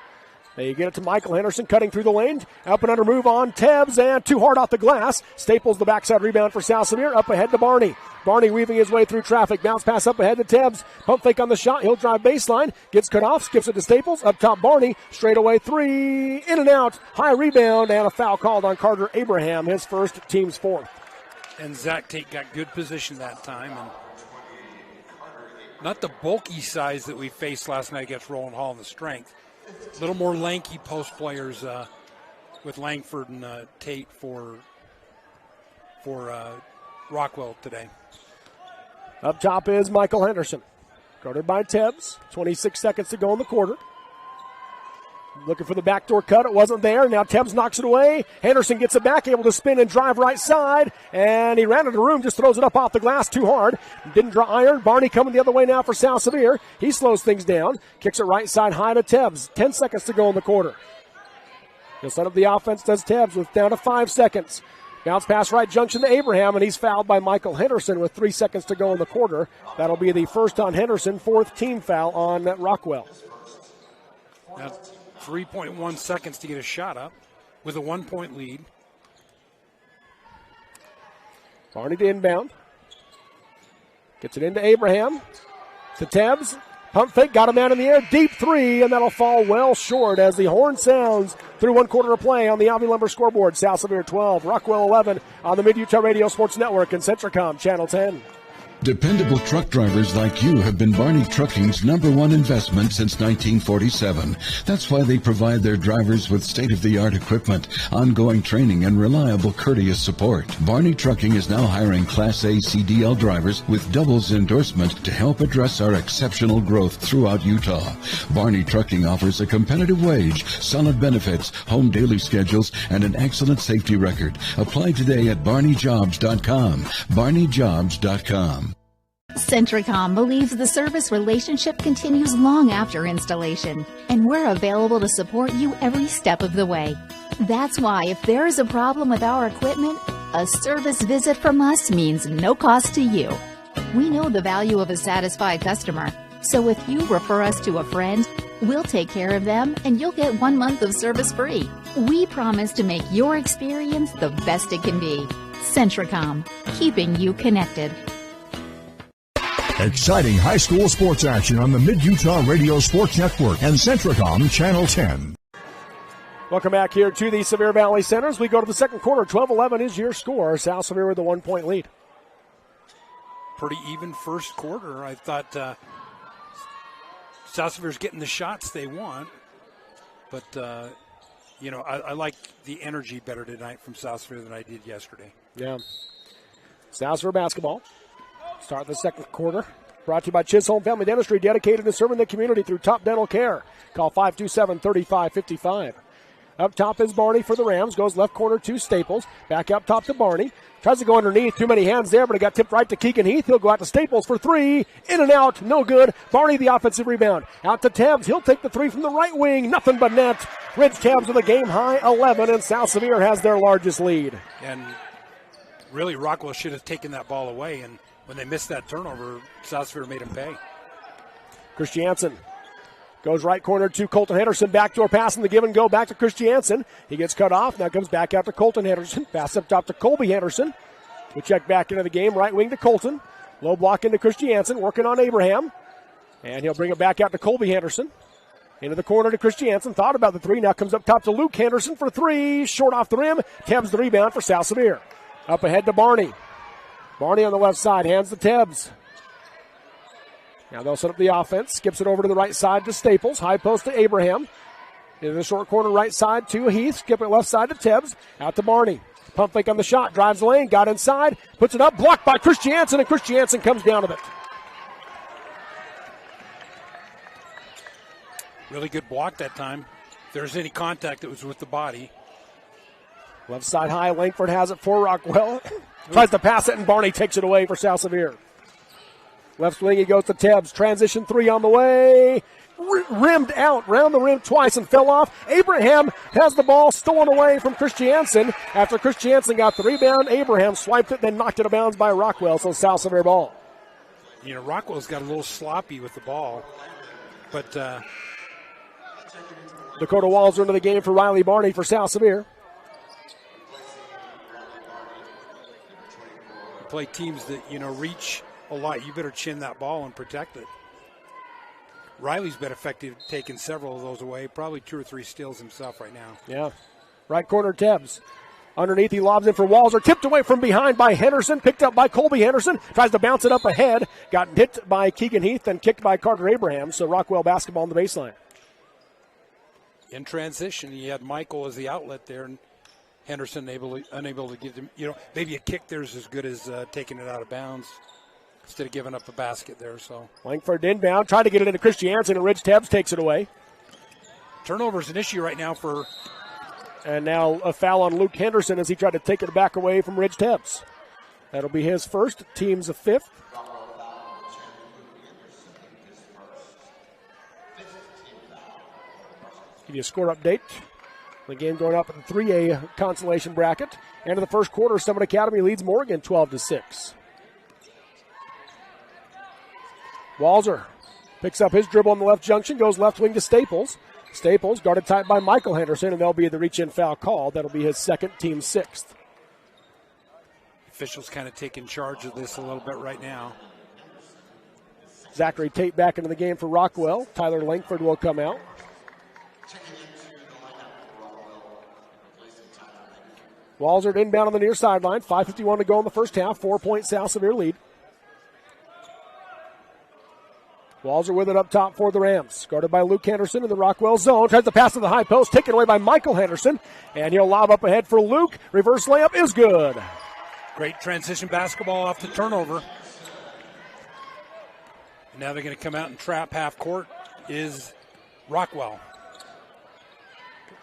They get it to Michael Henderson cutting through the lane. Up and under move on Tebbs and too hard off the glass. Staples the backside rebound for South Sevier. Up ahead to Barney. Barney weaving his way through traffic. Bounce pass up ahead to Tebbs. Pump fake on the shot. He'll drive baseline. Gets cut off. Skips it to Staples. Up top Barney. Straight away 3. In and out. High rebound and a foul called on Carter Abraham. His first, team's 4th. And Zach Tate got good position that time. And not the bulky size that we faced last night against Roland Hall in the strength. A little more lanky post players with Langford and Tate for Rockwell today. Up top is Michael Henderson. Guarded by Tebbs. 26 seconds to go in the quarter. Looking for the backdoor cut. It wasn't there. Now Tebbs knocks it away. Henderson gets it back, able to spin and drive right side. And he ran into the room, just throws it up off the glass too hard. Didn't draw iron. Barney coming the other way now for South Sevier. He slows things down. Kicks it right side high to Tebbs. 10 seconds to go in the quarter. He'll set up the offense, does Tebbs, with down to 5 seconds. Bounce pass right junction to Abraham, and he's fouled by Michael Henderson with 3 seconds to go in the quarter. That'll be the first on Henderson, 4th team foul on Rockwell. Now, 3.1 seconds to get a shot up with a 1-point lead. Barney to inbound. Gets it into Abraham. To Tebbs. Pump fake, got a man in the air. Deep 3, and that'll fall well short as the horn sounds through 1 quarter of play on the Alvey Lumber scoreboard. South Sevier 12, Rockwell 11 on the Mid-Utah Radio Sports Network and Centricom Channel 10. Dependable truck drivers like you have been Barney Trucking's #1 investment since 1947. That's why they provide their drivers with state-of-the-art equipment, ongoing training, and reliable, courteous support. Barney Trucking is now hiring Class A CDL drivers with doubles endorsement to help address our exceptional growth throughout Utah. Barney Trucking offers a competitive wage, solid benefits, home daily schedules, and an excellent safety record. Apply today at barneyjobs.com. barneyjobs.com. Centricom believes the service relationship continues long after installation, and we're available to support you every step of the way. That's why if there is a problem with our equipment, a service visit from us means no cost to you. We know the value of a satisfied customer, so if you refer us to a friend, we'll take care of them and you'll get 1 month of service free. We promise to make your experience the best it can be. Centricom, keeping you connected. Exciting high school sports action on the Mid-Utah Radio Sports Network and Centricom Channel 10. Welcome back here to the Sevier Valley Center as we go to the second quarter. 12-11 is your score. South Sevier with a 1-point lead. Pretty even first quarter. I thought South Sevier's getting the shots they want, but I like the energy better tonight from South Sevier than I did yesterday. Yeah. South Sevier basketball. Start the second quarter. Brought to you by Chisholm Family Dentistry, dedicated to serving the community through top dental care. Call 527-3555. Up top is Barney for the Rams. Goes left corner to Staples. Back up top to Barney. Tries to go underneath. Too many hands there, but it got tipped right to Keegan Heath. He'll go out to Staples for 3. In and out. No good. Barney the offensive rebound. Out to Tebbs. He'll take the 3 from the right wing. Nothing but net. Ridge Tebbs with a game-high 11, and South Sevier has their largest lead. And really, Rockwell should have taken that ball away, and when they missed that turnover, South Sevier made him pay. Christiansen goes right corner to Colton Henderson. Backdoor pass in the give and go back to Christiansen. He gets cut off. Now comes back out to Colton Henderson. Pass up top to Colby Henderson. We check back into the game. Right wing to Colton. Low block into Christiansen, working on Abraham. And he'll bring it back out to Colby Henderson. Into the corner to Christiansen. Thought about the three. Now comes up top to Luke Henderson for three. Short off the rim. Tebbs the rebound for South Sevier. Up ahead to Barney. Barney on the left side. Hands to Tebbs. Now they'll set up the offense. Skips it over to the right side to Staples. High post to Abraham. Into the short corner right side to Heath. Skip it left side to Tebbs. Out to Barney. Pump fake on the shot. Drives the lane. Got inside. Puts it up. Blocked by Christiansen. And Christiansen comes down with it. Really good block that time. If there's any contact, it was with the body. Left side high. Langford has it for Rockwell. Tries to pass it, and Barney takes it away for South Sevier. Left wing, he goes to Tebbs. Transition three on the way. Rimmed out, round the rim twice and fell off. Abraham has the ball stolen away from Christiansen. After Christiansen got the rebound, Abraham swiped it, then knocked it out of bounds by Rockwell, so South Sevier ball. You know, Rockwell's got a little sloppy with the ball, but Dakota Walzer into the game for Riley Barney for South Sevier. Play teams that, you know, reach a lot. You better chin that ball and protect it. Riley's been effective taking several of those away. Probably 2 or 3 steals himself right now. Yeah. Right corner, Tebbs. Underneath, he lobs in for Walzer. Tipped away from behind by Henderson. Picked up by Colby Henderson. Tries to bounce it up ahead. Got hit by Keegan Heath and kicked by Carter Abraham. So Rockwell basketball on the baseline. In transition, he had Michael as the outlet there, and Henderson unable to give him, you know, maybe a kick there is as good as taking it out of bounds instead of giving up a basket there. So Langford inbound, tried to get it into Christiansen, and Ridge Tebbs takes it away. Turnover's an issue right now for. And now a foul on Luke Henderson as he tried to take it back away from Ridge Tebbs. That'll be his first, team's 5th. Give you a score update. The game going up in the 3A consolation bracket. End of the first quarter, Summit Academy leads Morgan 12-6. Walzer picks up his dribble on the left junction, goes left wing to Staples. Staples guarded tight by Michael Henderson, and there'll be the reach-in foul call. That'll be his second, team 6th. Officials kind of taking charge of this a little bit right now. Zachary Tate back into the game for Rockwell. Tyler Langford will come out. Walzer inbound on the near sideline. 5:51 to go in the first half. 4-point South Sevier lead. Walzer with it up top for the Rams. Guarded by Luke Henderson in the Rockwell zone. Tries to pass to the high post. Taken away by Michael Henderson. And he'll lob up ahead for Luke. Reverse layup is good. Great transition basketball off the turnover. And now they're going to come out and trap half court is Rockwell.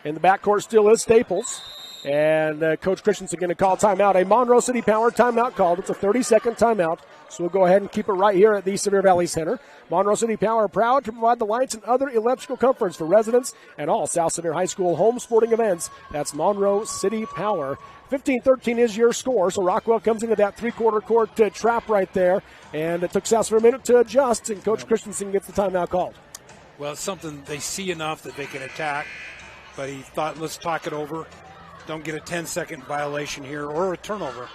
In the backcourt still is Staples. And Coach Christensen going to call timeout. A Monroe City Power timeout called. It's a 30-second timeout. So we'll go ahead and keep it right here at the Sevier Valley Center. Monroe City Power proud to provide the lights and other electrical comforts for residents and all South Sevier High School home sporting events. That's Monroe City Power. 15-13 is your score. So Rockwell comes into that three-quarter court trap right there. And it took South Sevier a minute to adjust. And Coach Christensen gets the timeout called. Well, it's something they see enough that they can attack. But he thought, let's talk it over. Don't get a 10-second violation here or a turnover.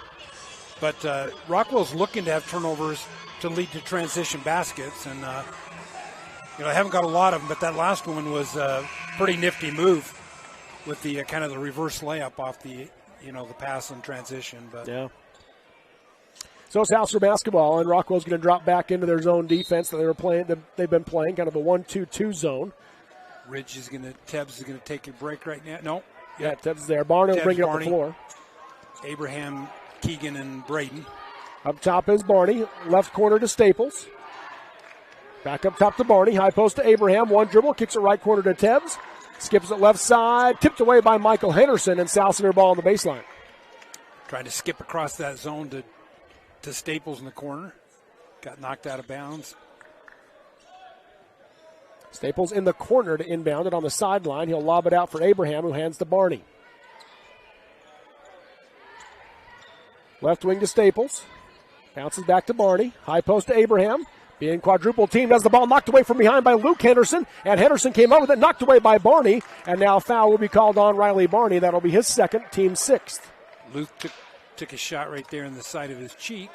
But Rockwell's looking to have turnovers to lead to transition baskets. And, you know, I haven't got a lot of them, but that last one was a pretty nifty move with the kind of the reverse layup off the, you know, the pass and transition. But yeah. So it's South Sevier basketball, and Rockwell's going to drop back into their zone defense that they've been playing, kind of a 1-2-2 zone. Tebbs is going to take a break right now. No. Yeah, Tebbs is there. Barney will bring it up the floor. Abraham, Keegan, and Braden. Up top is Barney. Left corner to Staples. Back up top to Barney. High post to Abraham. One dribble. Kicks it right corner to Tebbs. Skips it left side. Tipped away by Michael Henderson, and South Sevier ball on the baseline. Trying to skip across that zone to Staples in the corner. Got knocked out of bounds. Staples in the corner to inbound it on the sideline. He'll lob it out for Abraham, who hands to Barney. Left wing to Staples. Bounces back to Barney. High post to Abraham. Being quadruple teamed as the ball knocked away from behind by Luke Henderson. And Henderson came up with it, knocked away by Barney. And now a foul will be called on Riley Barney. That'll be his second, team 6th. Luke took a shot right there in the side of his cheek.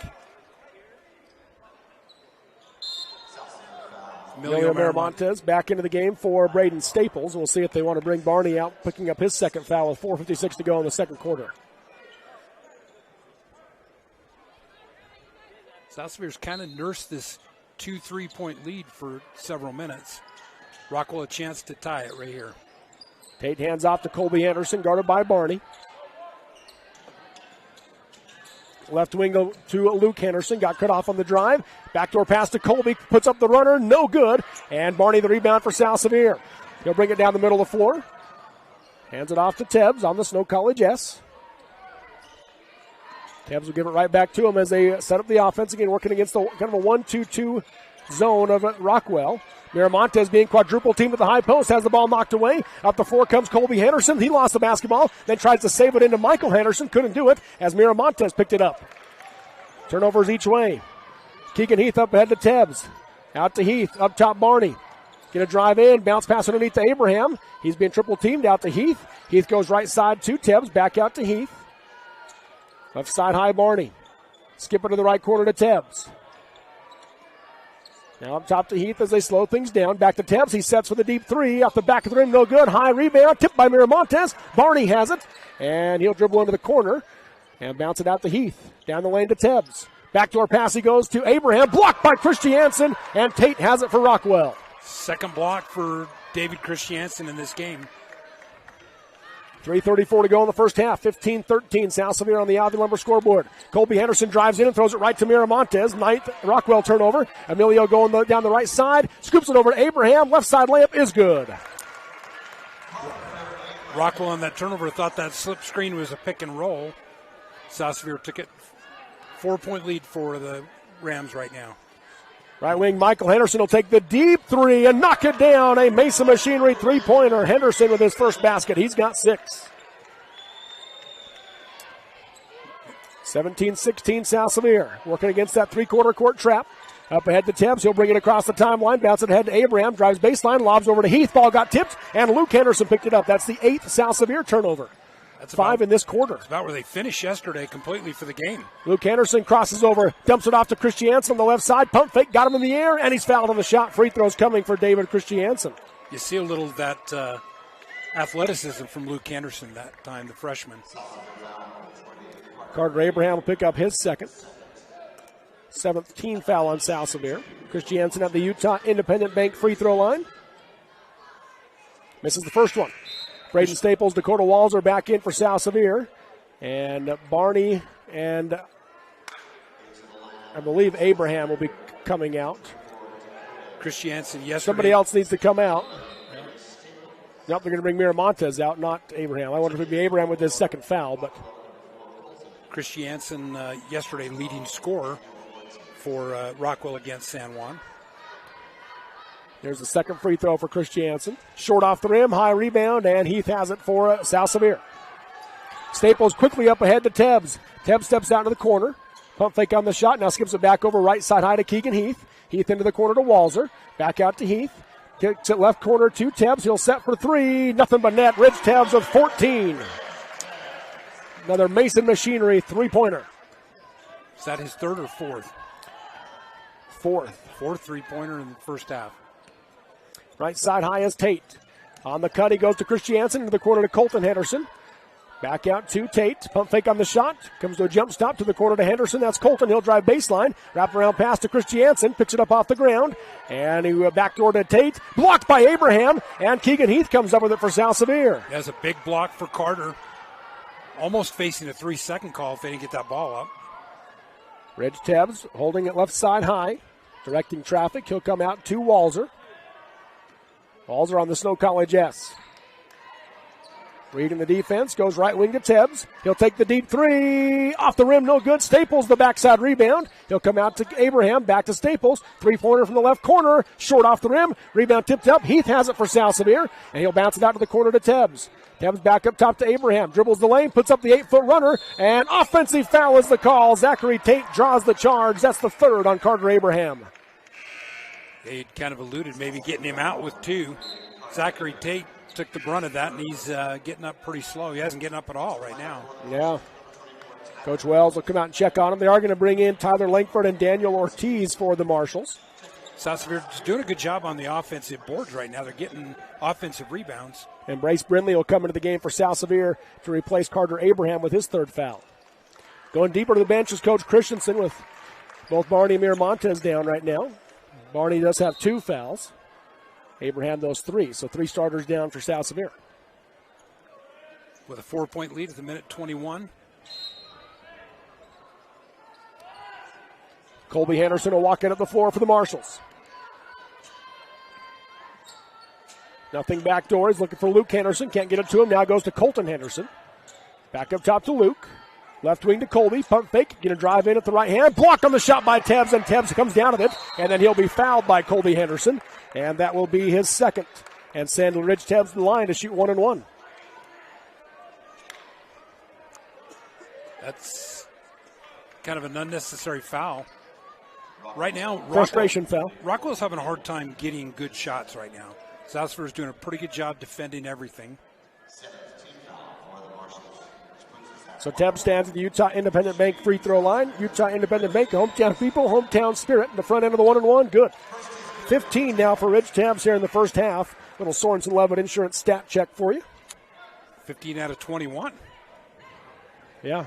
Emilio Miramontes back into the game for Braden Staples. We'll see if they want to bring Barney out, picking up his second foul with 4:56 to go in the second quarter. South Sevier's kind of nursed this 2 3-point lead for several minutes. Rockwell a chance to tie it right here. Tate hands off to Colby Anderson, guarded by Barney. Left wing to Luke Henderson, got cut off on the drive. Backdoor pass to Colby, puts up the runner, no good. And Barney the rebound for South Sevier. He'll bring it down the middle of the floor. Hands it off to Tebbs on the Snow College S. Tebbs will give it right back to him as they set up the offense again, working against the kind of a 1-2-2 zone of Rockwell. Miramontes being quadruple teamed at the high post, has the ball knocked away. Up the floor comes Colby Henderson. He lost the basketball, then tries to save it into Michael Henderson. Couldn't do it as Miramontes picked it up. Turnovers each way. Keegan Heath up ahead to Tebbs. Out to Heath, up top Barney. Gonna drive in, bounce pass underneath to Abraham. He's being triple teamed out to Heath. Heath goes right side to Tebbs, back out to Heath. Left side high Barney. Skip it to the right corner to Tebbs. Now up top to Heath as they slow things down. Back to Tebbs. He sets for the deep three. Off the back of the rim, no good. High rebound. Tipped by Miramontes. Barney has it. And he'll dribble into the corner. And bounce it out to Heath. Down the lane to Tebbs. Backdoor pass he goes to Abraham. Blocked by Christiansen. And Tate has it for Rockwell. Second block for David Christiansen in this game. 3:34 to go in the first half. 15-13. South Sevier on the Alvey Lumber scoreboard. Colby Henderson drives in and throws it right to Miramontes. Ninth Rockwell turnover. Emilio going down the right side. Scoops it over to Abraham. Left side layup is good. Rockwell on that turnover thought that slip screen was a pick and roll. South Sevier took it. 4-point lead for the Rams right now. Right wing Michael Henderson will take the deep three and knock it down. A Mason Machinery three-pointer. Henderson with his first basket. He's got 6. 17-16 South Sevier. Working against that three-quarter court trap. Up ahead to Tebbs. He'll bring it across the timeline. Bounce it ahead to Abraham. Drives baseline. Lobs over to Heath. Ball got tipped. And Luke Henderson picked it up. That's the 8th South Sevier turnover. That's 5 in this quarter. That's about where they finished yesterday completely for the game. Luke Henderson crosses over, dumps it off to Christiansen on the left side. Pump fake, got him in the air, and he's fouled on the shot. Free throws coming for David Christiansen. You see a little of that athleticism from Luke Henderson that time, the freshman. Carter Abraham will pick up his second. 7th team foul on South Sevier. Christiansen at the Utah Independent Bank free throw line. Misses the first one. Braden Staples, Dakota Walzer back in for South Sevier. And Barney and I believe Abraham will be coming out. Christiansen, yesterday. Somebody else needs to come out. Yeah. Nope, they're going to bring Miramontes out, not Abraham. I wonder if it would be Abraham with his second foul. But Christiansen yesterday leading scorer for Rockwell against San Juan. There's the second free throw for Christiansen. Short off the rim, high rebound, and Heath has it for South Sevier. Staples quickly up ahead to Tebbs. Tebbs steps out to the corner. Pump fake on the shot, now skips it back over right side high to Keegan Heath. Heath into the corner to Walzer. Back out to Heath. Kicks it left corner to Tebbs. He'll set for 3. Nothing but net. Rich Tebbs with 14. Another Mason Machinery three-pointer. Is that his third or fourth? Fourth three-pointer in the first half. Right side high is Tate. On the cut, he goes to Christiansen into the corner to Colton Henderson. Back out to Tate. Pump fake on the shot. Comes to a jump stop to the corner to Henderson. That's Colton. He'll drive baseline. Wrap around pass to Christiansen. Picks it up off the ground. And he backdoor to Tate. Blocked by Abraham. And Keegan Heath comes up with it for South Sevier. That's a big block for Carter. Almost facing a 3-second call if they didn't get that ball up. Reg Tebbs holding it left side high. Directing traffic. He'll come out to Walzer. Walzer on the Snow College S. Reading the defense, goes right wing to Tebbs. He'll take the deep three. Off the rim, no good. Staples, the backside rebound. He'll come out to Abraham, back to Staples. Three-pointer from the left corner. Short off the rim. Rebound tipped up. Heath has it for South Sevier. And he'll bounce it out to the corner to Tebbs. Tebbs back up top to Abraham. Dribbles the lane, puts up the 8-foot runner. And offensive foul is the call. Zachary Tate draws the charge. That's the third on Carter Abraham. They kind of alluded maybe getting him out with 2. Zachary Tate took the brunt of that, and he's getting up pretty slow. He hasn't getting up at all right now. Yeah. Coach Wells will come out and check on him. They are going to bring in Tyler Langford and Daniel Ortiz for the Marshals. South Sevier is doing a good job on the offensive boards right now. They're getting offensive rebounds. And Bryce Brindley will come into the game for South Sevier to replace Carter Abraham with his third foul. Going deeper to the bench is Coach Christensen with both Barney and Miramontes down right now. Barney does have 2 fouls. Abraham those 3. So 3 starters down for South Sevier. With a 4-point lead at the minute 21. Colby Henderson will walk in at the floor for the Marshals. Nothing backdoor. He's looking for Luke Henderson. Can't get it to him. Now goes to Colton Henderson. Back up top to Luke. Left wing to Colby. Pump fake. Going to drive in at the right hand. Blocked on the shot by Tebbs, and Tebbs comes down with it. And then he'll be fouled by Colby Henderson. And that will be his second. And send Ridge Tebbs in the line to shoot 1-1. That's kind of an unnecessary foul. Right now, frustration foul. Rockwell's having a hard time getting good shots right now. South Sevier is doing a pretty good job defending everything. So Tebbs stands at the Utah Independent Bank free throw line. Utah Independent Bank, hometown people, hometown spirit. In the front end of the 1-1, good. 15 now for Rich Tebbs here in the first half. Little Sorensen Levitt insurance stat check for you. 15 out of 21. Yeah.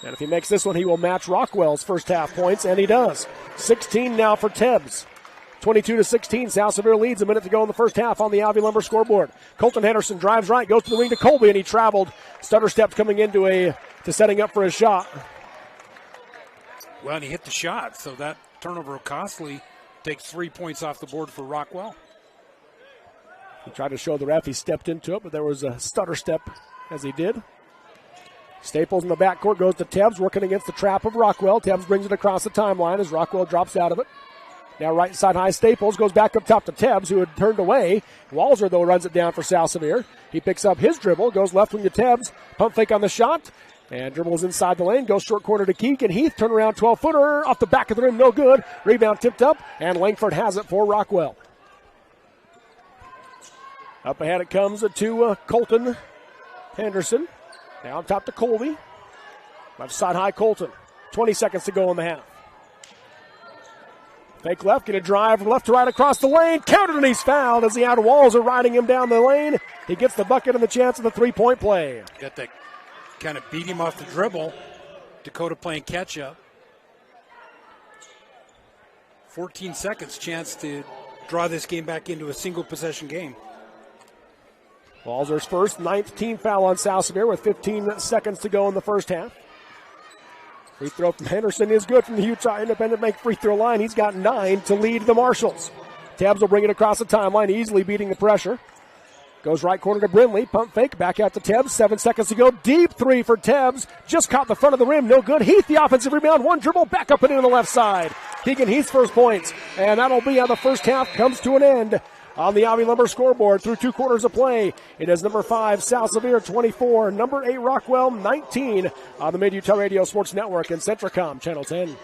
And if he makes this one, he will match Rockwell's first half points, and he does. 16 now for Tebbs. 22-16, South Sevier leads a minute to go in the first half on the Alvey Lumber scoreboard. Colton Henderson drives right, goes to the wing to Colby, and he traveled. Stutter steps coming into to setting up for a shot. Well, and he hit the shot, so that turnover costly takes 3 points off the board for Rockwell. He tried to show the ref he stepped into it, but there was a stutter step as he did. Staples in the backcourt goes to Tebbs, working against the trap of Rockwell. Tebbs brings it across the timeline as Rockwell drops out of it. Now right side high, Staples goes back up top to Tebbs, who had turned away. Walzer, though, runs it down for South Sevier. He picks up his dribble, goes left wing to Tebbs. Pump fake on the shot, and dribbles inside the lane. Goes short corner to Keegan Heath. Turn around 12-footer off the back of the rim, no good. Rebound tipped up, and Langford has it for Rockwell. Up ahead it comes to Colton Henderson. Now on top to Colby. Left side high, Colton. 20 seconds to go in the half. Fake left, going to drive from left to right across the lane. Counted, and he's fouled as the outer walls are riding him down the lane. He gets the bucket and the chance of the three-point play. Got that kind of beat him off the dribble. Dakota playing catch-up. 14 seconds chance to draw this game back into a single-possession game. Walzer's first, 9th team foul on South Sevier with 15 seconds to go in the first half. Free throw from Henderson is good from the Utah Independent Bank free throw line. He's got 9 to lead the Marshals. Tebbs will bring it across the timeline, easily beating the pressure. Goes right corner to Brindley. Pump fake, back out to Tebbs. 7 seconds to go. Deep three for Tebbs. Just caught the front of the rim. No good. Heath, the offensive rebound. One dribble, back up and in on the left side. Keegan Heath's first points. And that'll be how the first half comes to an end. On the Alvey Lumber scoreboard through 2 quarters of play, it is number 5, South Sevier 24, number 8, Rockwell 19 on the Mid-Utah Radio Sports Network and Centricom Channel 10.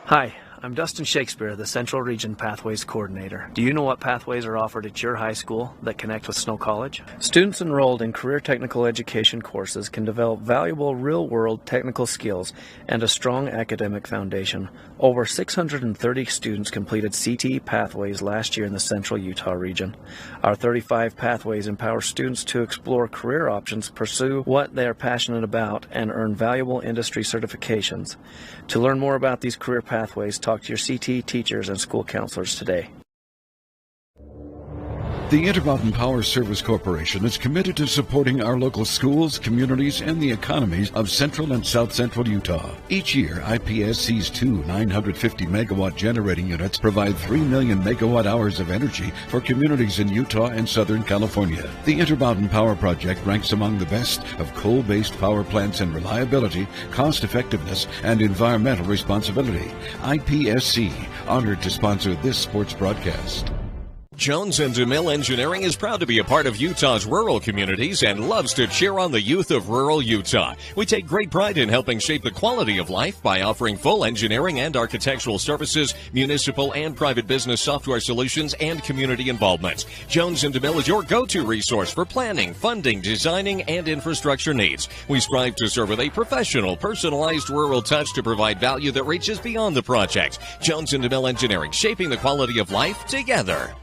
Hi, I'm Dustin Shakespeare, the Central Region Pathways Coordinator. Do you know what pathways are offered at your high school that connect with Snow College? Students enrolled in career technical education courses can develop valuable real-world technical skills and a strong academic foundation. Over 630 students completed CTE pathways last year in the Central Utah region. Our 35 pathways empower students to explore career options, pursue what they are passionate about, and earn valuable industry certifications. To learn more about these career pathways, talk to your CTE teachers and school counselors today. The Intermountain Power Service Corporation is committed to supporting our local schools, communities, and the economies of central and south central Utah. Each year, IPSC's 2 950-megawatt generating units provide 3 million megawatt-hours of energy for communities in Utah and Southern California. The Intermountain Power Project ranks among the best of coal-based power plants in reliability, cost-effectiveness, and environmental responsibility. IPSC, honored to sponsor this sports broadcast. Jones and DeMille Engineering is proud to be a part of Utah's rural communities and loves to cheer on the youth of rural Utah. We take great pride in helping shape the quality of life by offering full engineering and architectural services, municipal and private business software solutions, and community involvement. Jones and DeMille is your go-to resource for planning, funding, designing, and infrastructure needs. We strive to serve with a professional, personalized rural touch to provide value that reaches beyond the project. Jones and DeMille Engineering, shaping the quality of life together.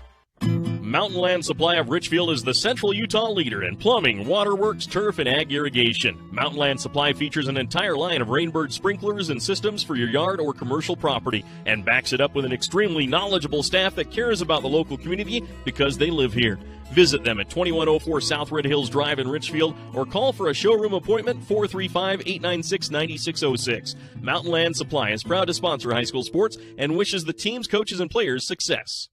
Mountain Land Supply of Richfield is the Central Utah leader in plumbing, waterworks, turf, and ag irrigation. Mountain Land Supply features an entire line of Rainbird sprinklers and systems for your yard or commercial property and backs it up with an extremely knowledgeable staff that cares about the local community because they live here. Visit them at 2104 South Red Hills Drive in Richfield or call for a showroom appointment 435-896-9606. Mountain Land Supply is proud to sponsor high school sports and wishes the teams, coaches, and players success.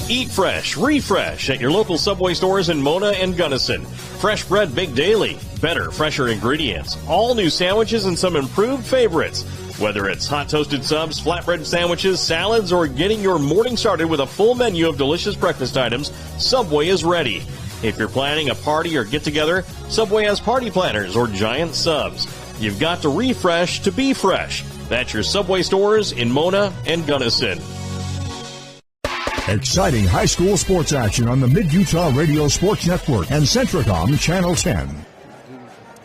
Eat fresh, refresh at your local Subway stores in Mona and Gunnison. Fresh bread baked daily, better, fresher ingredients, all new sandwiches and some improved favorites. Whether it's hot toasted subs, flatbread sandwiches, salads, or getting your morning started with a full menu of delicious breakfast items, Subway is ready. If you're planning a party or get-together, Subway has party planners or giant subs. You've got to refresh to be fresh. That's your Subway stores in Mona and Gunnison. Exciting high school sports action on the Mid-Utah Radio Sports Network and Centricom Channel 10.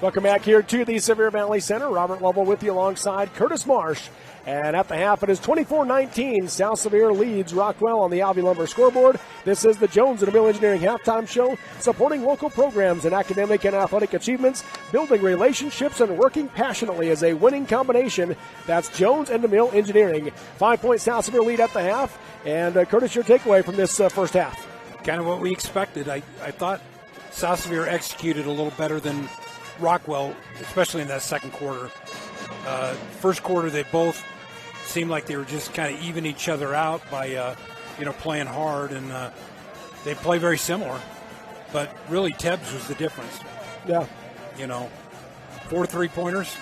Welcome back here to the Sevier Valley Center. Robert Lovell with you alongside Curtis Marsh. And at the half, it is 24-19. South Sevier leads Rockwell on the Alvey Lumber scoreboard. This is the Jones and DeMille Engineering halftime show, supporting local programs in academic and athletic achievements, building relationships, and working passionately as a winning combination. That's Jones and DeMille Engineering. 5-point South Sevier lead at the half. And Curtis, your takeaway from this first half? Kind of what we expected. I thought South Sevier executed a little better than Rockwell, especially in that second quarter. First quarter, they both seemed like they were just kind of even each other out by, playing hard, and they play very similar. But really, Tebbs was the difference. Yeah. 4 3-pointers,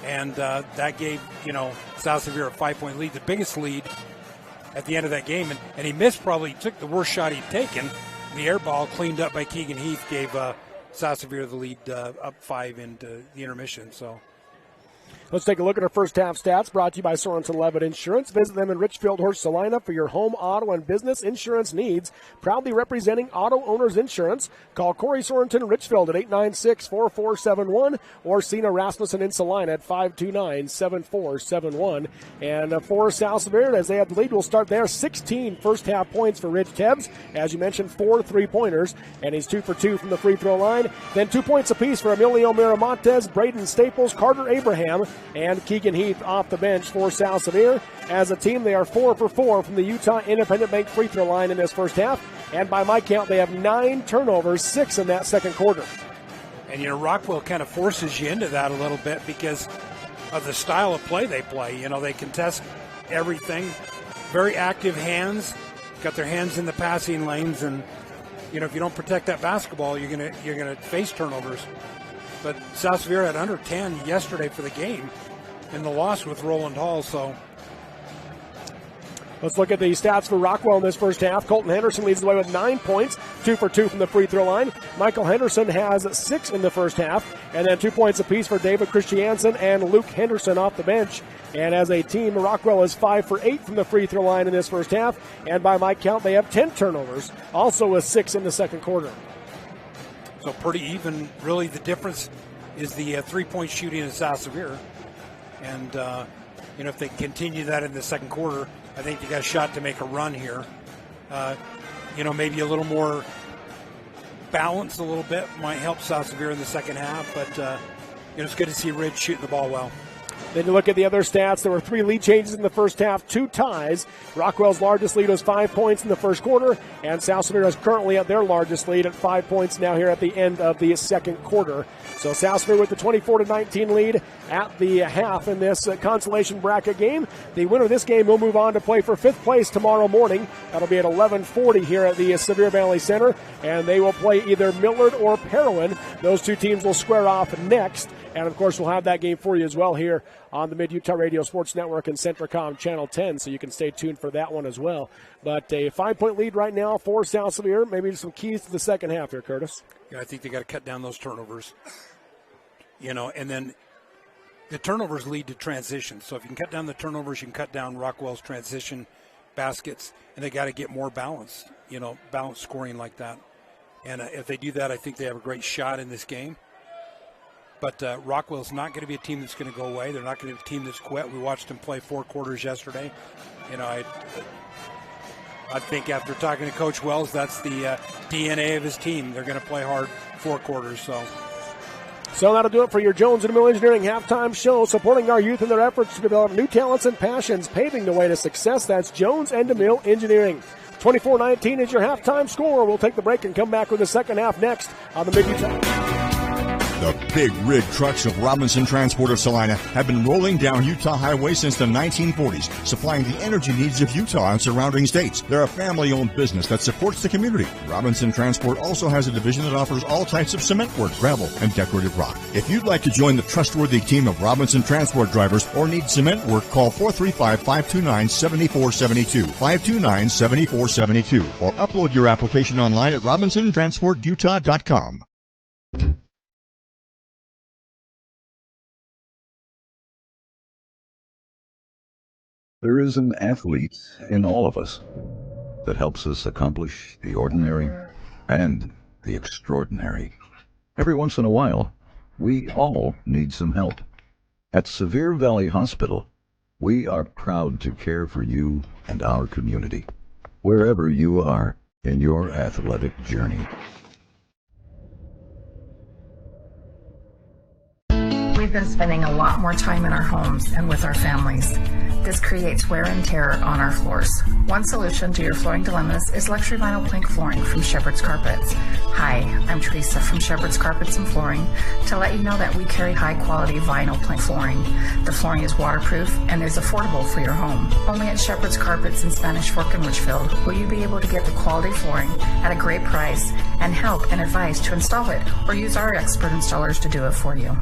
and that gave, South Sevier a 5-point lead, the biggest lead at the end of that game. And he took the worst shot he'd taken. The air ball cleaned up by Keegan Heath gave South Sevier the lead up 5 into the intermission. So let's take a look at our first half stats, brought to you by Sorensen Levitt Insurance. Visit them in Richfield, Horse Salina for your home, auto, and business insurance needs. Proudly representing Auto Owners Insurance. Call Corey Sorensen in Richfield at 896-4471 or Sina Rasmussen in Salina at 529-7471. And for South Sevier, as they have the lead, we'll start there. 16 first half points for Rich Tebbs. As you mentioned, 4 3-pointers, and he's 2 for 2 from the free throw line. Then 2 points apiece for Emilio Miramontes, Braden Staples, Carter Abraham, and Keegan Heath off the bench for South Sevier. As a team, they are 4 for 4 from the Utah Independent Bank free throw line in this first half. And by my count, they have 9 turnovers, 6 in that second quarter. And, Rockwell kind of forces you into that a little bit because of the style of play they play. They contest everything. Very active hands, got their hands in the passing lanes. And, if you don't protect that basketball, you're gonna face turnovers. But South Sevier had under 10 yesterday for the game in the loss with Roland Hall. So let's look at the stats for Rockwell in this first half. Colton Henderson leads the way with 9 points, 2 for 2 from the free throw line. Michael Henderson has 6 in the first half, and then 2 points apiece for David Christiansen and Luke Henderson off the bench. And as a team, Rockwell is 5 for 8 from the free throw line in this first half, and by my count, they have 10 turnovers, also with 6 in the second quarter. So pretty even. Really, the difference is the 3-point shooting in South Sevier. And, if they continue that in the second quarter, I think they got a shot to make a run here. Maybe a little more balance a little bit might help South Sevier in the second half. But, it's good to see Ridge shooting the ball well. Then you look at the other stats. There were 3 lead changes in the first half, 2 ties. Rockwell's largest lead was 5 points in the first quarter, and South Sevier is currently at their largest lead at 5 points now here at the end of the second quarter. So South Sevier with the 24-19 lead at the half in this consolation bracket game. The winner of this game will move on to play for 5th place tomorrow morning. That'll be at 11:40 here at the Sevier Valley Center, and they will play either Millard or Parowan. Those 2 teams will square off next. And, of course, we'll have that game for you as well here on the Mid-Utah Radio Sports Network and Centricom Channel 10, so you can stay tuned for that one as well. But a 5-point lead right now for South Sevier. Maybe some keys to the second half here, Curtis. Yeah, I think they got to cut down those turnovers. And then the turnovers lead to transition. So if you can cut down the turnovers, you can cut down Rockwell's transition baskets, and they got to get more balanced, balanced scoring like that. And if they do that, I think they have a great shot in this game. But Rockwell's not going to be a team that's going to go away. They're not going to be a team that's quit. We watched them play 4 quarters yesterday. I think after talking to Coach Wells, that's the DNA of his team. They're going to play hard 4 quarters. So that'll do it for your Jones and DeMille Engineering halftime show, supporting our youth in their efforts to develop new talents and passions, paving the way to success. That's Jones and DeMille Engineering. 24-19 is your halftime score. We'll take the break and come back with the second half next on the Mid-Utah. The big rig trucks of Robinson Transport of Salina have been rolling down Utah Highway since the 1940s, supplying the energy needs of Utah and surrounding states. They're a family-owned business that supports the community. Robinson Transport also has a division that offers all types of cement work, gravel, and decorative rock. If you'd like to join the trustworthy team of Robinson Transport drivers or need cement work, call 435-529-7472, 529-7472, or upload your application online at robinsontransportutah.com. There is an athlete in all of us that helps us accomplish the ordinary and the extraordinary. Every once in a while, we all need some help. At Sevier Valley Hospital, we are proud to care for you and our community, wherever you are in your athletic journey. We've been spending a lot more time in our homes and with our families. This creates wear and tear on our floors. One solution to your flooring dilemmas is luxury vinyl plank flooring from Shepherd's Carpets. Hi, I'm Teresa from Shepherd's Carpets and Flooring to let you know that we carry high-quality vinyl plank flooring. The flooring is waterproof and is affordable for your home. Only at Shepherd's Carpets in Spanish Fork and Richfield will you be able to get the quality flooring at a great price and help and advice to install it, or use our expert installers to do it for you.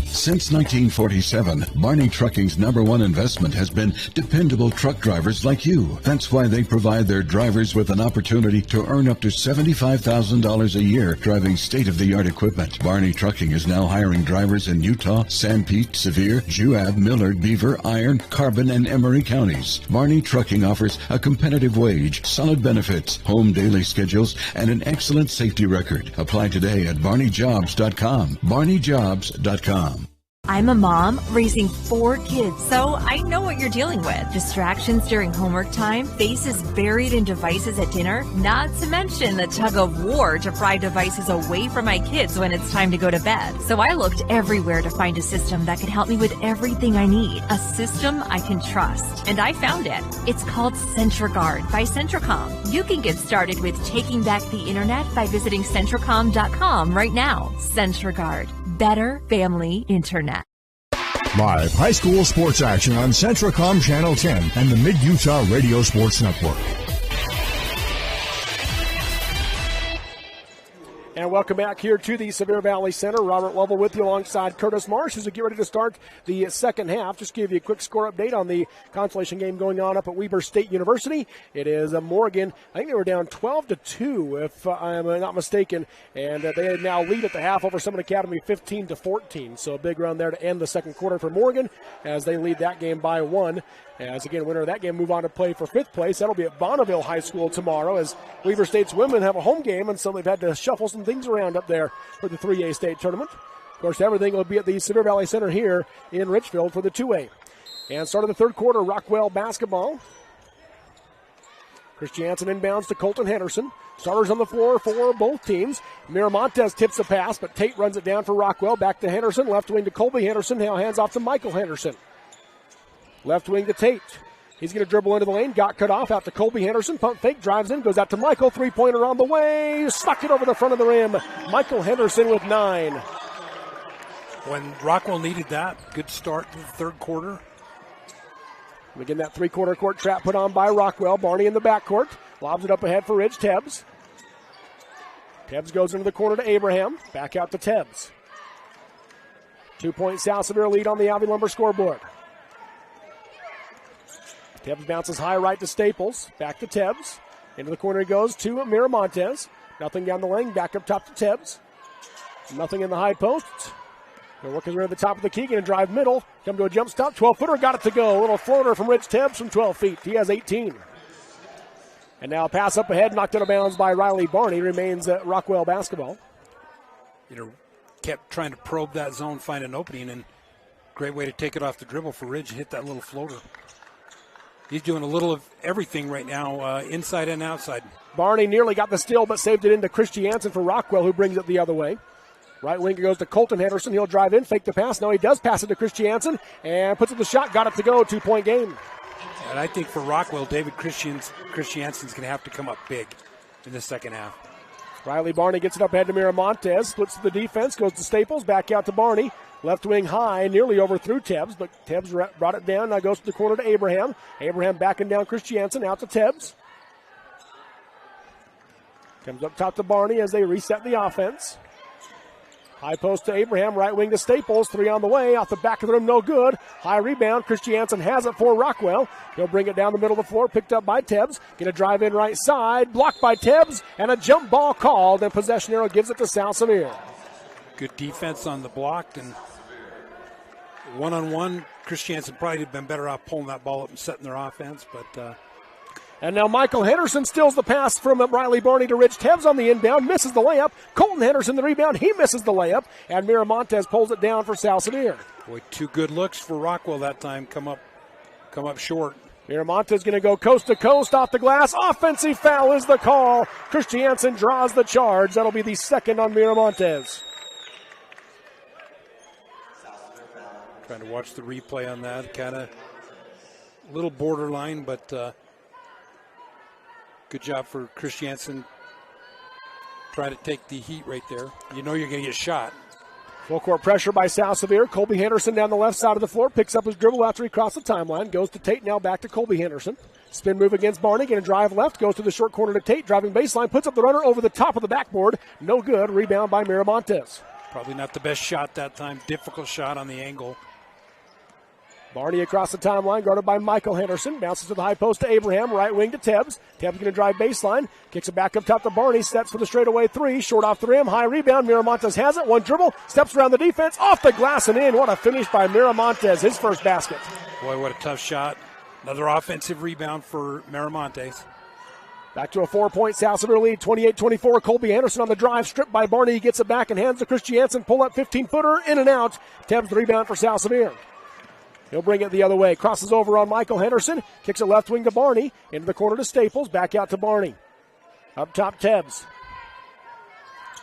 Since 1947, Barney Trucking's #1 investment has been dependable truck drivers like you. That's why they provide their drivers with an opportunity to earn up to $75,000 a year driving state-of-the-art equipment. Barney Trucking is now hiring drivers in Utah, Sanpete, Sevier, Juab, Millard, Beaver, Iron, Carbon, and Emery counties. Barney Trucking offers a competitive wage, solid benefits, home daily schedules, and an excellent safety record. Apply today at barneyjobs.com. barneyjobs.com. I'm a mom raising 4 kids, so I know what you're dealing with. Distractions during homework time, faces buried in devices at dinner, not to mention the tug of war to pry devices away from my kids when it's time to go to bed. So I looked everywhere to find a system that could help me with everything I need. A system I can trust. And I found it. It's called CentraGuard by Centricom. You can get started with taking back the internet by visiting Centricom.com right now. CentraGuard. Better family internet. Live high school sports action on Centricom Channel 10 and the Mid-Utah Radio Sports Network. And welcome back here to the Sevier Valley Center. Robert Lovell with you alongside Curtis Marsh as we get ready to start the second half. Just give you a quick score update on the Consolation game going on up at Weber State University. It is Morgan. I think they were down 12-2 if I'm not mistaken. And they now lead at the half over Summit Academy 15-14. So a big run there to end the second quarter for Morgan as they lead that game by 1. As, again, winner of that game move on to play for 5th place. That'll be at Bonneville High School tomorrow as Weber State's women have a home game, and so they've had to shuffle some things around up there for the 3A state tournament. Of course, everything will be at the Sevier Valley Center here in Richfield for the 2A. And start of the third quarter, Rockwell basketball. Chris Jansen inbounds to Colton Henderson. Starters on the floor for both teams. Miramontes tips the pass, but Tate runs it down for Rockwell. Back to Henderson, left wing to Colby Henderson. Now hands off to Michael Henderson. Left wing to Tate. He's going to dribble into the lane. Got cut off out to Colby Henderson. Pump fake, drives in, goes out to Michael. Three-pointer on the way. Stuck it over the front of the rim. Michael Henderson with 9. When Rockwell needed that, good start to the third quarter. And again, that three-quarter court trap put on by Rockwell. Barney in the backcourt. Lobs it up ahead for Ridge Tebbs. Tebbs goes into the corner to Abraham. Back out to Tebbs. 2-point South Sevier lead on the Alvey Lumber scoreboard. Tebbs bounces high right to Staples. Back to Tebbs. Into the corner he goes to Miramontes. Nothing down the lane. Back up top to Tebbs. Nothing in the high post. They're working around the top of the key. Going to drive middle. Come to a jump stop. 12-footer. Got it to go. A little floater from Rich Tebbs from 12 feet. He has 18. And now a pass up ahead. Knocked out of bounds by Riley Barney. Remains Rockwell basketball. Kept trying to probe that zone, find an opening, and great way to take it off the dribble for Ridge. Hit that little floater. He's doing a little of everything right now, inside and outside. Barney nearly got the steal, but saved it into Christiansen for Rockwell, who brings it the other way. Right winger goes to Colton Henderson. He'll drive in, fake the pass. No, he does pass it to Christiansen, and puts up the shot. Got it to go. 2-point game. And I think for Rockwell, David Christiansen's going to have to come up big in the second half. Riley Barney gets it up ahead to Miramontes. Splits to the defense, goes to Staples, back out to Barney. Left wing high, nearly overthrew Tebbs, but Tebbs brought it down. Now goes to the corner to Abraham. Abraham backing down Christiansen, out to Tebbs. Comes up top to Barney as they reset the offense. High post to Abraham, right wing to Staples. 3 on the way, off the back of the rim, no good. High rebound, Christiansen has it for Rockwell. He'll bring it down the middle of the floor, picked up by Tebbs. Gonna drive in right side, blocked by Tebbs, and a jump ball called, and possession arrow gives it to South Sevier. Good defense on the block, and one-on-one, Christiansen probably have been better off pulling that ball up and setting their offense, but... And now Michael Henderson steals the pass from Riley Barney to Rich Tebbs on the inbound, misses the layup. Colton Henderson the rebound, he misses the layup, and Miramontes pulls it down for South Sevier. Boy, 2 good looks for Rockwell that time, come up short. Miramontes going to go coast to coast off the glass. Offensive foul is the call. Christiansen draws the charge. That'll be the second on Miramontes. Trying to watch the replay on that, kind of a little borderline, but good job for Christiansen trying to take the heat right there. You know you're going to get shot. Full court pressure by South Sevier. Colby Henderson down the left side of the floor, picks up his dribble after he crossed the timeline, goes to Tate, now back to Colby Henderson. Spin move against Barney, going to drive left, goes to the short corner to Tate, driving baseline, puts up the runner over the top of the backboard. No good, rebound by Miramontes. Probably not the best shot that time, difficult shot on the angle. Barney across the timeline, guarded by Michael Henderson. Bounces to the high post to Abraham, right wing to Tebbs. Tebbs going to drive baseline, kicks it back up top to Barney, sets for the straightaway 3, short off the rim, high rebound. Miramontes has it, one dribble, steps around the defense, off the glass and in. What a finish by Miramontes, his first basket. Boy, what a tough shot. Another offensive rebound for Miramontes. Back to a 4-point South Sevier lead, 28-24. Colby Anderson on the drive, stripped by Barney. He gets it back and hands to Christiansen. Pull up 15-footer, in and out. Tebbs the rebound for South Sevier. He'll bring it the other way. Crosses over on Michael Henderson. Kicks it left wing to Barney. Into the corner to Staples. Back out to Barney. Up top, Tebbs.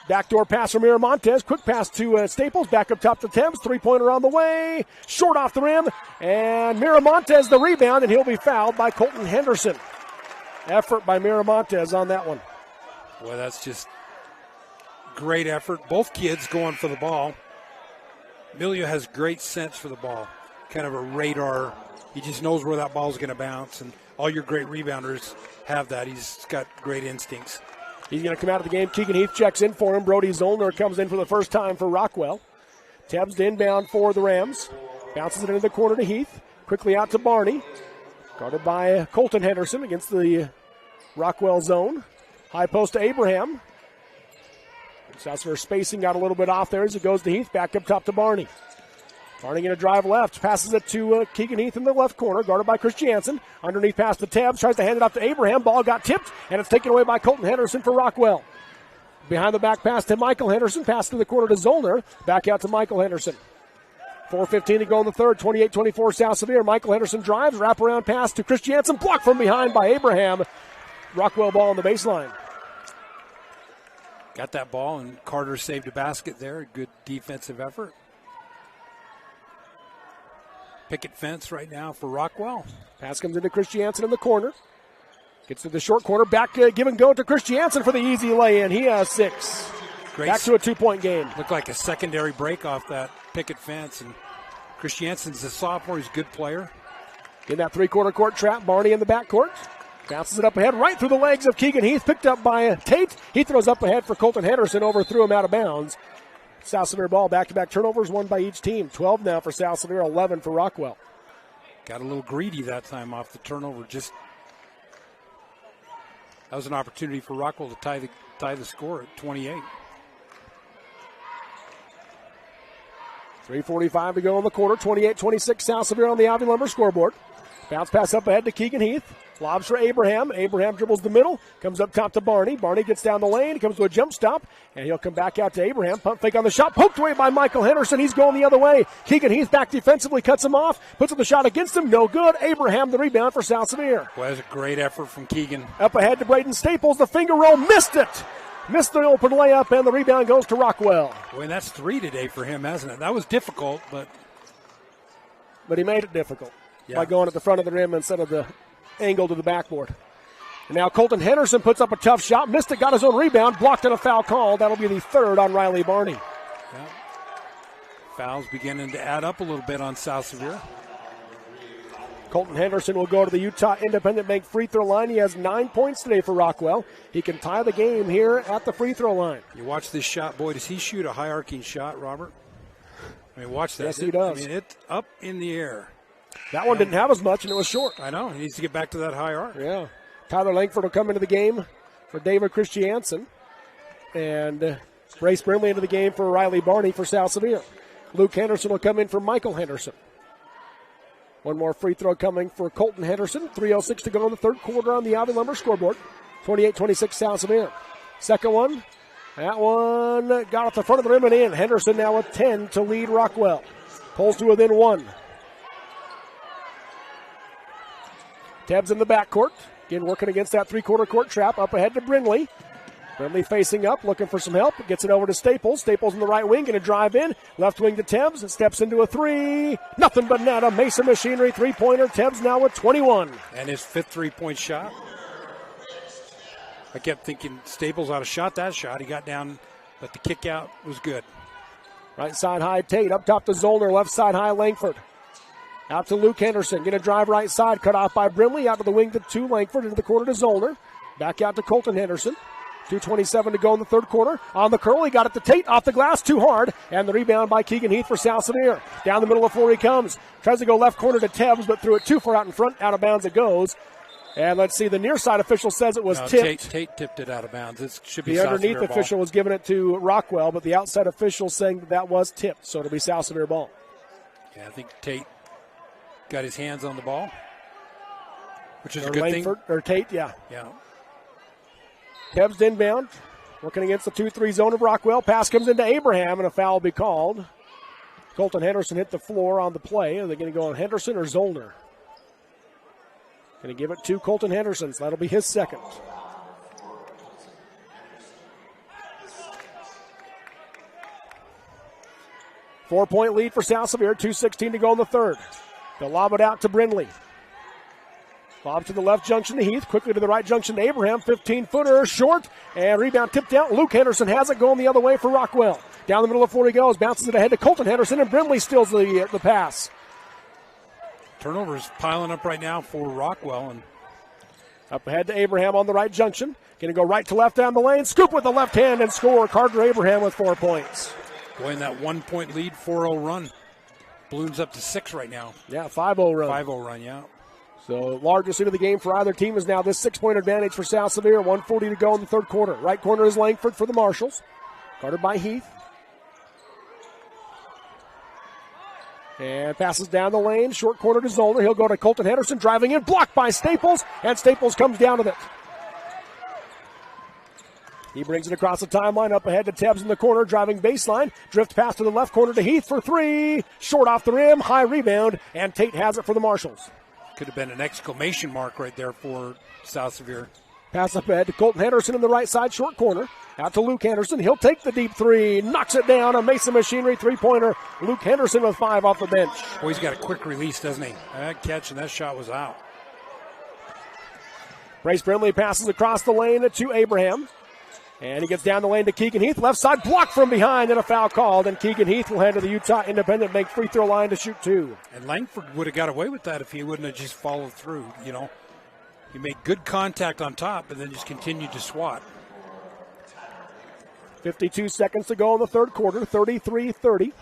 Backdoor pass from Miramontes. Quick pass to Staples. Back up top to Tebbs. 3-pointer on the way. Short off the rim. And Miramontes the rebound, and he'll be fouled by Colton Henderson. Effort by Miramontes on that one. Boy, that's just great effort. Both kids going for the ball. Emilio has great sense for the ball. Kind of a radar. He just knows where that ball is going to bounce, and all your great rebounders have that. He's got great instincts. He's going to come out of the game. Keegan Heath checks in for him. Brody Zollner comes in for the first time for Rockwell. Tebbs to inbound for the Rams. Bounces it into the corner to Heath. Quickly out to Barney. Guarded by Colton Henderson against the Rockwell zone. High post to Abraham. South Sevier spacing got a little bit off there as it goes to Heath. Back up top to Barney. Barney going to drive left, passes it to Keegan Heath in the left corner, guarded by Christiansen. Underneath pass to Tebbs, tries to hand it off to Abraham. Ball got tipped, and it's taken away by Colton Henderson for Rockwell. Behind the back pass to Michael Henderson, pass to the corner to Zollner. Back out to Michael Henderson. 4:15 to go in the third, 28-24 South Sevier. Michael Henderson drives, wraparound pass to Christiansen, blocked from behind by Abraham. Rockwell ball on the baseline. Got that ball, and Carter saved a basket there. Good defensive effort. Picket fence right now for Rockwell. Pass comes into Christiansen in the corner. Gets to the short corner. Back give and go to Christiansen for the easy lay-in. He has 6. Great. Back to a 2-point game. Looked like a secondary break off that picket fence. And Christiansen's a sophomore. He's a good player. In that three-quarter court trap, Barney in the backcourt. Bounces it up ahead right through the legs of Keegan Heath. Picked up by Tate. He throws up ahead for Colton Henderson. Overthrew him out of bounds. South Sevier ball. Back-to-back turnovers, one by each team. 12 now for South Sevier, 11 for Rockwell. Got a little greedy that time off the turnover. That was an opportunity for Rockwell to tie the score at 28. 3:45 to go in the quarter. 28-26 South Sevier on the Alvey Lumber scoreboard. Bounce pass up ahead to Keegan Heath. Lobs for Abraham. Abraham dribbles the middle. Comes up top to Barney. Barney gets down the lane. Comes to a jump stop. And he'll come back out to Abraham. Pump fake on the shot. Poked away by Michael Henderson. He's going the other way. Keegan Heath back defensively. Cuts him off. Puts up the shot against him. No good. Abraham the rebound for South Sevier. Well, that was a great effort from Keegan. Up ahead to Braden Staples. The finger roll. Missed it. Missed the open layup, and the rebound goes to Rockwell. Boy, and that's 3 today for him, hasn't it? That was difficult, but he made it difficult by going at the front of the rim instead of the angle to the backboard. And now Colton Henderson puts up a tough shot. Missed it, got his own rebound, blocked and a foul call. That'll be the third on Riley Barney. Yeah. Fouls beginning to add up a little bit on South Sevier. Colton Henderson will go to the Utah Independent Bank free throw line. He has 9 points today for Rockwell. He can tie the game here at the free throw line. You watch this shot, boy, does he shoot a high arcing shot, Robert? I mean, watch that. Yes, he does. I mean, it's up in the air. That one didn't have as much, and it was short. I know. He needs to get back to that high arc. Yeah. Tyler Langford will come into the game for David Christiansen. And Brace Brimley into the game for Riley Barney for South Sevier. Luke Henderson will come in for Michael Henderson. One more free throw coming for Colton Henderson. 3:06 to go in the third quarter on the Alvey Lumber scoreboard. 28-26 South Sevier. Second one. That one got off the front of the rim and in. Henderson now with 10 to lead Rockwell. Pulls to within 1. Tebbs in the backcourt. Again, working against that three-quarter court trap. Up ahead to Brindley. Brindley facing up, looking for some help. Gets it over to Staples. Staples in the right wing, going to drive in. Left wing to Tebbs. Steps into a three. Nothing but net. A Mesa Machinery three-pointer. Tebbs now with 21. And his 5th three-point shot. I kept thinking Staples ought to shot that shot. He got down, but the kick out was good. Right side high, Tate. Up top to Zollner. Left side high, Langford. Out to Luke Henderson. Going to drive right side. Cut off by Brindley. Out to the wing to Langford. Into the corner to Zollner. Back out to Colton Henderson. 2:27 to go in the third quarter. On the curl, he got it to Tate. Off the glass, too hard. And the rebound by Keegan Heath for South Sevier. Down the middle of the floor he comes. Tries to go left corner to Tebbs, but threw it too far out in front. Out of bounds it goes. And let's see, the near side official says it was tipped. Tate tipped it out of bounds. It should be the South underneath Sevier official ball. was giving it to Rockwell, but the outside official saying that was tipped. So it'll be South Sevier ball. Yeah, I think Tate got his hands on the ball, which is a good Langford, thing. Or Tate, yeah. Yeah. Tebbs inbound. Working against the 2-3 zone of Rockwell. Pass comes into Abraham, and a foul will be called. Colton Henderson hit the floor on the play. Are they going to go on Henderson or Zollner? Going to give it to Colton Henderson, so that'll be his second. Four-point lead for South Sevier. 2:16 to go in the third. They'll lob it out to Brindley. Lob to the left junction to Heath. Quickly to the right junction to Abraham. 15-footer short. And rebound tipped out. Luke Henderson has it going the other way for Rockwell. Down the middle of the floor he goes. Bounces it ahead to Colton Henderson. And Brindley steals the pass. Turnovers piling up right now for Rockwell. And up ahead to Abraham on the right junction. Going to go right to left down the lane. Scoop with the left hand and score. Carter Abraham with 4 points. Boy, in that 1-point lead, 4-0 run. Balloons up to 6 right now. Yeah, 5-0 run. 5-0 run, yeah. So largest lead of the game for either team is now this 6-point advantage for South Sevier. 1:40 to go in the third quarter. Right corner is Langford for the Marshals. Guarded by Heath. And passes down the lane. Short corner to Zollner. He'll go to Colton Henderson. Driving in. Blocked by Staples. And Staples comes down with it. He brings it across the timeline. Up ahead to Tebbs in the corner. Driving baseline. Drift pass to the left corner to Heath for 3. Short off the rim. High rebound. And Tate has it for the Marshals. Could have been an exclamation mark right there for South Sevier. Pass up ahead to Colton Henderson in the right side short corner. Out to Luke Henderson. He'll take the deep 3. Knocks it down. A Mesa Machinery three-pointer. Luke Henderson with 5 off the bench. Boy, he's got a quick release, doesn't he? That catch and that shot was out. Brace Brindley passes across the lane to Abraham. And he gets down the lane to Keegan Heath. Left side blocked from behind and a foul called. And Keegan Heath will head to the Utah Independent Bank free throw line to shoot 2. And Langford would have got away with that if he wouldn't have just followed through, you know. He made good contact on top and then just continued to swat. 52 seconds to go in the third quarter, 33-30.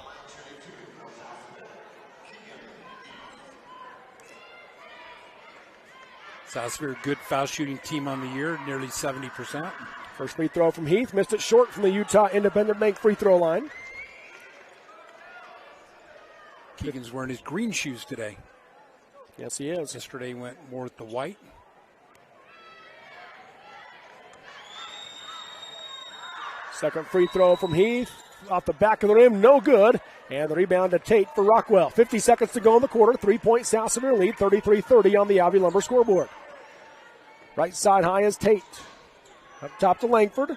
South Sevier, good foul shooting team on the year, nearly 70%. First free throw from Heath, missed it short from the Utah Independent Bank free throw line. Keegan's wearing his green shoes today. Yes, he is. Yesterday went more with the white. Second free throw from Heath, off the back of the rim, no good. And the rebound to Tate for Rockwell. 50 seconds to go in the quarter, 3-point South Sevier lead, 33-30 on the Ivy Lumber scoreboard. Right side high is Tate. Up top to Langford.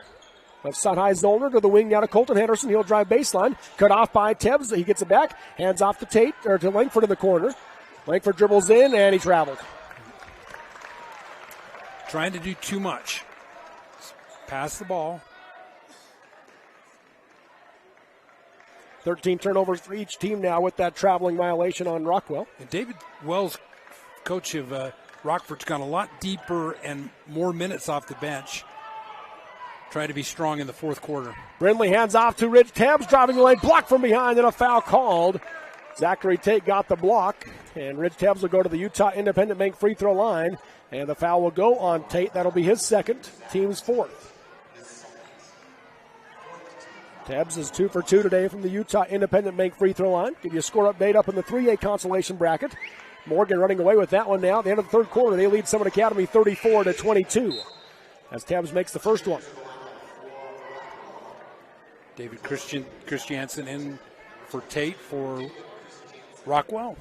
Left side high Zollner to the wing now to Colton Henderson. He'll drive baseline. Cut off by Tebbs. He gets it back. Hands off to Tate, or to Langford in the corner. Langford dribbles in and he traveled. Trying to do too much. Pass the ball. 13 turnovers for each team now with that traveling violation on Rockwell. And David Wells, coach of Rockford's gone a lot deeper and more minutes off the bench. Trying to be strong in the fourth quarter. Brindley hands off to Rich Tebbs, driving the lane, blocked from behind, and a foul called. Zachary Tate got the block, and Rich Tebbs will go to the Utah Independent Bank free throw line, and the foul will go on Tate. That'll be his second, team's fourth. Tebbs is 2 for 2 today from the Utah Independent Bank free throw line. Give you a score update up in the 3A consolation bracket. Morgan running away with that one now. At the end of the third quarter, they lead Summit Academy 34-22 as Tebbs makes the first one. David Christiansen in for Tate for Rockwell.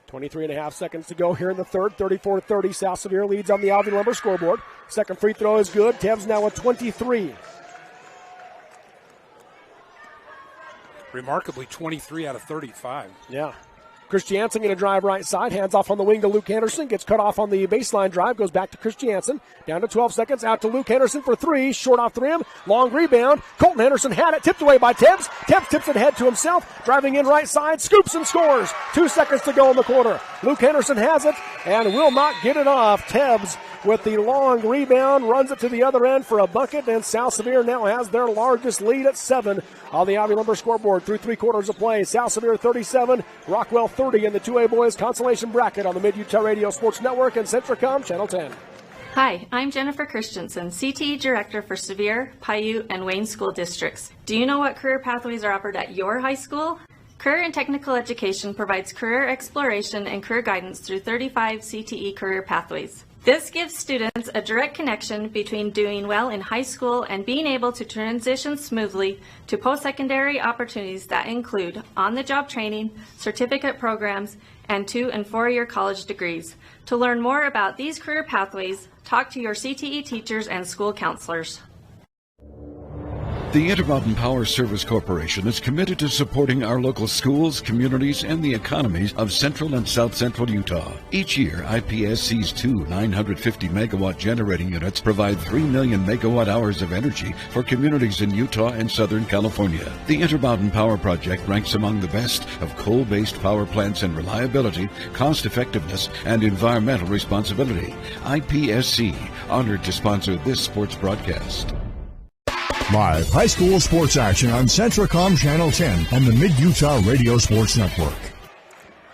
23.5 seconds to go here in the third. 34-30. South Sevier leads on the Ivy Lumber scoreboard. Second free throw is good. Tebbs now at 23. Remarkably, 23 out of 35. Yeah. Christiansen going to drive right side. Hands off on the wing to Luke Henderson. Gets cut off on the baseline drive. Goes back to Christiansen. Down to 12 seconds. Out to Luke Henderson for three. Short off the rim. Long rebound. Colton Henderson had it. Tipped away by Tebbs. Tebbs tips it ahead to himself. Driving in right side. Scoops and scores. 2 seconds to go in the quarter. Luke Henderson has it and will not get it off. Tebbs with the long rebound. Runs it to the other end for a bucket. And South Sevier now has their largest lead at 7 on the Ivy Lumber scoreboard through 3 quarters of play. South Sevier 37. Rockwell 30 in the 2A boys consolation bracket on the Mid-Utah Radio Sports Network and Centricom Channel 10. Hi, I'm Jennifer Christensen, CTE Director for Sevier, Paiute, and Wayne School Districts. Do you know what career pathways are offered at your high school? Career and Technical Education provides career exploration and career guidance through 35 CTE career pathways. This gives students a direct connection between doing well in high school and being able to transition smoothly to post-secondary opportunities that include on-the-job training, certificate programs, and 2- and 4-year college degrees. To learn more about these career pathways, talk to your CTE teachers and school counselors. The Intermountain Power Service Corporation is committed to supporting our local schools, communities, and the economies of central and south central Utah. Each year, IPSC's 2 950-megawatt generating units provide 3 million megawatt hours of energy for communities in Utah and Southern California. The Intermountain Power Project ranks among the best of coal-based power plants in reliability, cost-effectiveness, and environmental responsibility. IPSC, honored to sponsor this sports broadcast. Live high school sports action on Centricom Channel 10 and the Mid-Utah Radio Sports Network.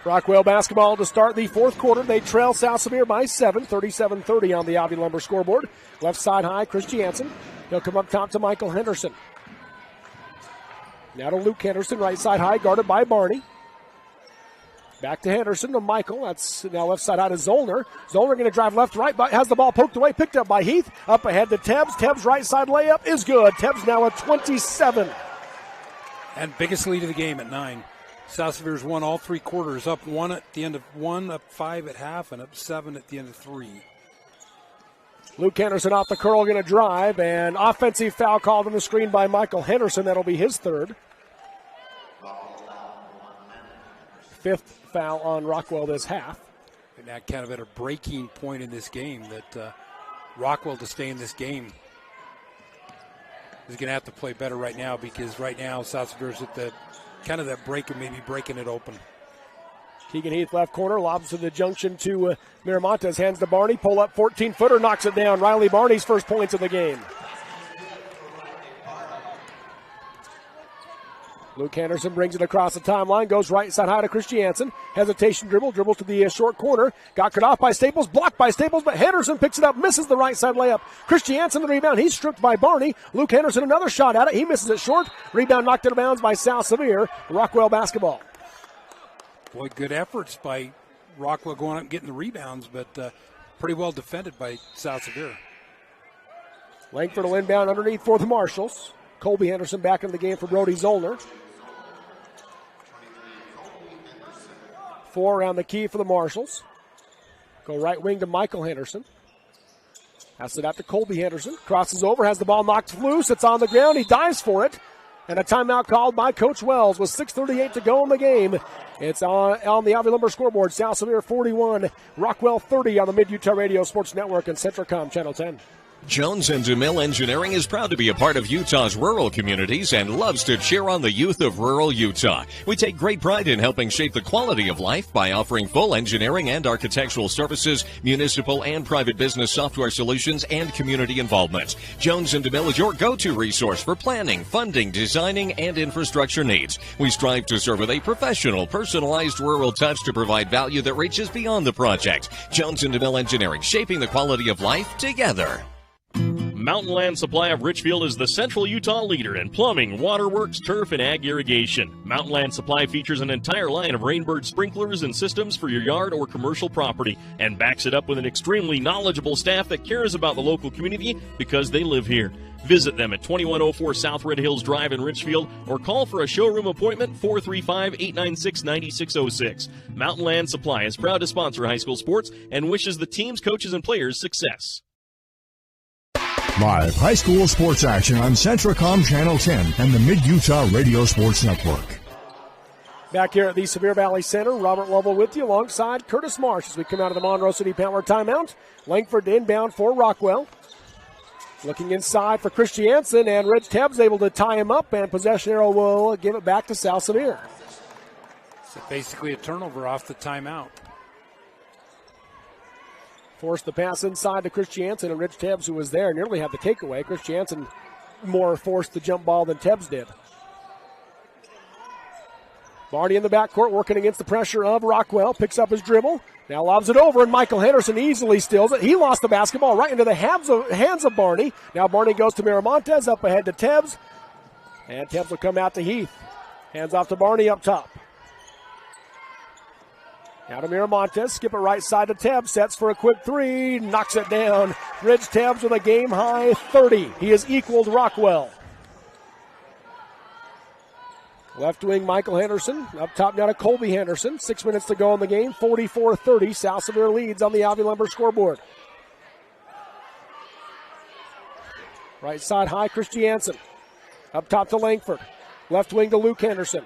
Rockwell basketball to start the fourth quarter. They trail South Sevier by 7, 37-30 on the Ivy Lumber scoreboard. Left side high, Christiansen. He'll come up top to Michael Henderson. Now to Luke Henderson, right side high, guarded by Barney. Back to Henderson to Michael. That's now left side out of Zollner. Zollner going to drive left, right, but has the ball poked away, picked up by Heath. Up ahead to Tebbs. Tebbs right side layup is good. Tebbs now at 27. And biggest lead of the game at 9. South Sevier's won all 3 quarters, up 1 at the end of 1, up 5 at half, and up 7 at the end of 3. Luke Henderson off the curl, going to drive, and offensive foul called on the screen by Michael Henderson. That'll be his third. 5th foul on Rockwell this half. And that kind of at a breaking point in this game that Rockwell, to stay in this game, is going to have to play better right now, because right now South Sevier's at the kind of that break and maybe breaking it open. Keegan Heath left corner, lobs to the junction to Miramontes, hands to Barney, pull up 14-footer, knocks it down. Riley Barney's first points of the game. Luke Henderson brings it across the timeline, goes right side high to Christiansen. Hesitation dribble to the short corner. Got cut off by Staples, blocked by Staples, but Henderson picks it up, misses the right side layup. Christiansen the rebound, he's stripped by Barney. Luke Henderson another shot at it, he misses it short. Rebound knocked out of bounds by South Sevier. Rockwell basketball. Boy, good efforts by Rockwell going up and getting the rebounds, but pretty well defended by South Sevier. Langford will inbound underneath for the Marshals. Colby Henderson back in the game for Brody Zollner. 4 around the key for the Marshals. Go right wing to Michael Henderson. Pass it out to Colby Henderson. Crosses over, has the ball knocked loose. It's on the ground. He dives for it. And a timeout called by Coach Wells with 6:38 to go in the game. It's on the Ivy Lumber scoreboard. South Sevier 41, Rockwell 30 on the Mid-Utah Radio Sports Network and Centracom Channel 10. Jones & DeMille Engineering is proud to be a part of Utah's rural communities and loves to cheer on the youth of rural Utah. We take great pride in helping shape the quality of life by offering full engineering and architectural services, municipal and private business software solutions, and community involvement. Jones & DeMille is your go-to resource for planning, funding, designing, and infrastructure needs. We strive to serve with a professional, personalized rural touch to provide value that reaches beyond the project. Jones & DeMille Engineering, shaping the quality of life together. Mountain Land Supply of Richfield is the Central Utah leader in plumbing, waterworks, turf, and ag irrigation. Mountain Land Supply features an entire line of Rainbird sprinklers and systems for your yard or commercial property and backs it up with an extremely knowledgeable staff that cares about the local community because they live here. Visit them at 2104 South Red Hills Drive in Richfield or call for a showroom appointment 435-896-9606. Mountain Land Supply is proud to sponsor high school sports and wishes the teams, coaches, and players success. Live high school sports action on Centracom Channel 10 and the Mid-Utah Radio Sports Network. Back here at the Sevier Valley Center, Robert Lovell with you alongside Curtis Marsh as we come out of the Monroe City Power timeout. Langford inbound for Rockwell. Looking inside for Christiansen, and Reg Tebbs able to tie him up, and possession arrow will give it back to South Sevier. So basically a turnover off the timeout. Forced the pass inside to Christiansen, and Rich Tebbs, who was there, nearly had the takeaway. Christiansen more forced the jump ball than Tebbs did. Barney in the backcourt working against the pressure of Rockwell. Picks up his dribble. Now lobs it over, and Michael Henderson easily steals it. He lost the basketball right into the hands of Barney. Now Barney goes to Miramontes, up ahead to Tebbs. And Tebbs will come out to Heath. Hands off to Barney up top. Now to Miramontes, skip it right side to Tebbs, sets for a quick three, knocks it down. Reg Tebbs with a game-high 30. He has equaled Rockwell. Left wing Michael Henderson, up top now to Colby Henderson. 6 minutes to go in the game, 44-30. South Sevier leads on the Ivy Lumber scoreboard. Right side high, Christiansen. Up top to Langford. Left wing to Luke Henderson.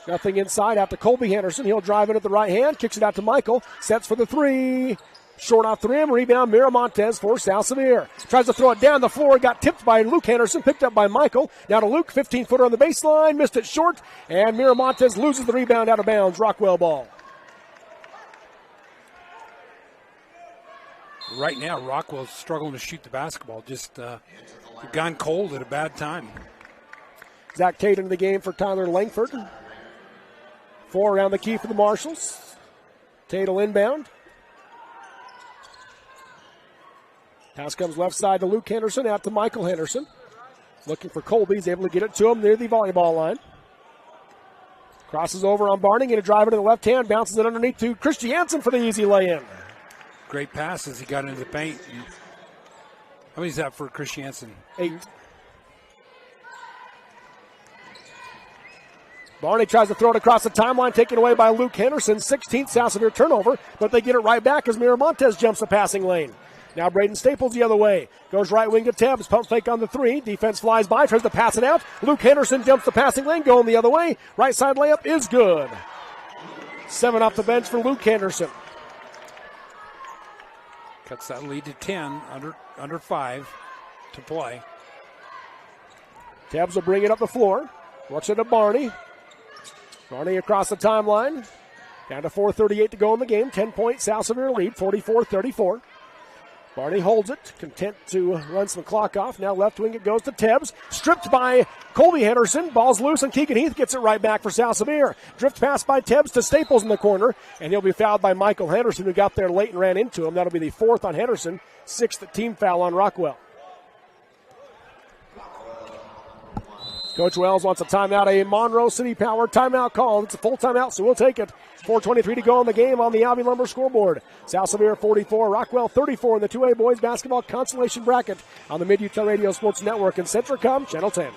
Nothing inside out to Colby Henderson. He'll drive in at the right hand, kicks it out to Michael, sets for the three. Short off the rim, rebound Miramontes for South Sevier. Tries to throw it down the floor, got tipped by Luke Henderson, picked up by Michael. Now to Luke, 15-footer on the baseline, missed it short, and Miramontes loses the rebound out of bounds. Rockwell ball. Right now, Rockwell's struggling to shoot the basketball, just gone cold at a bad time. Zach Tate into the game for Tyler Langford. 4 around the key for the Marshals. Tate will inbound. Pass comes left side to Luke Henderson, out to Michael Henderson. Looking for Colby. He's able to get it to him near the volleyball line. Crosses over on Barney, going to drive it to the left hand, bounces it underneath to Christiansen for the easy lay-in. Great pass as he got into the paint. How many is that for Christiansen? 8. Barney tries to throw it across the timeline, taken away by Luke Henderson. 16th South Sevier turnover, but they get it right back as Miramontes jumps the passing lane. Now Braden Staples the other way. Goes right wing to Tebbs. Pump fake on the three. Defense flies by. Tries to pass it out. Luke Henderson jumps the passing lane. Going the other way. Right side layup is good. 7 off the bench for Luke Henderson. Cuts that lead to 10. Under 5 to play. Tebbs will bring it up the floor. Works it to Barney. Barney across the timeline. Down to 4:38 to go in the game. 10-point South Sevier lead. 44-34. Barney holds it, content to run some clock off. Now left wing it goes to Tebbs. Stripped by Colby Henderson. Ball's loose, and Keegan Heath gets it right back for South Sevier. Drift pass by Tebbs to Staples in the corner, and he'll be fouled by Michael Henderson, who got there late and ran into him. That'll be the 4th on Henderson, 6th team foul on Rockwell. Coach Wells wants a timeout, a Monroe City Power timeout call. It's a full timeout, so we'll take it. 4:23 to go in the game on the Abbey Lumber scoreboard. South Sevier 44, Rockwell 34 in the 2A boys basketball consolation bracket on the Mid-Utah Radio Sports Network and Centricom Channel 10.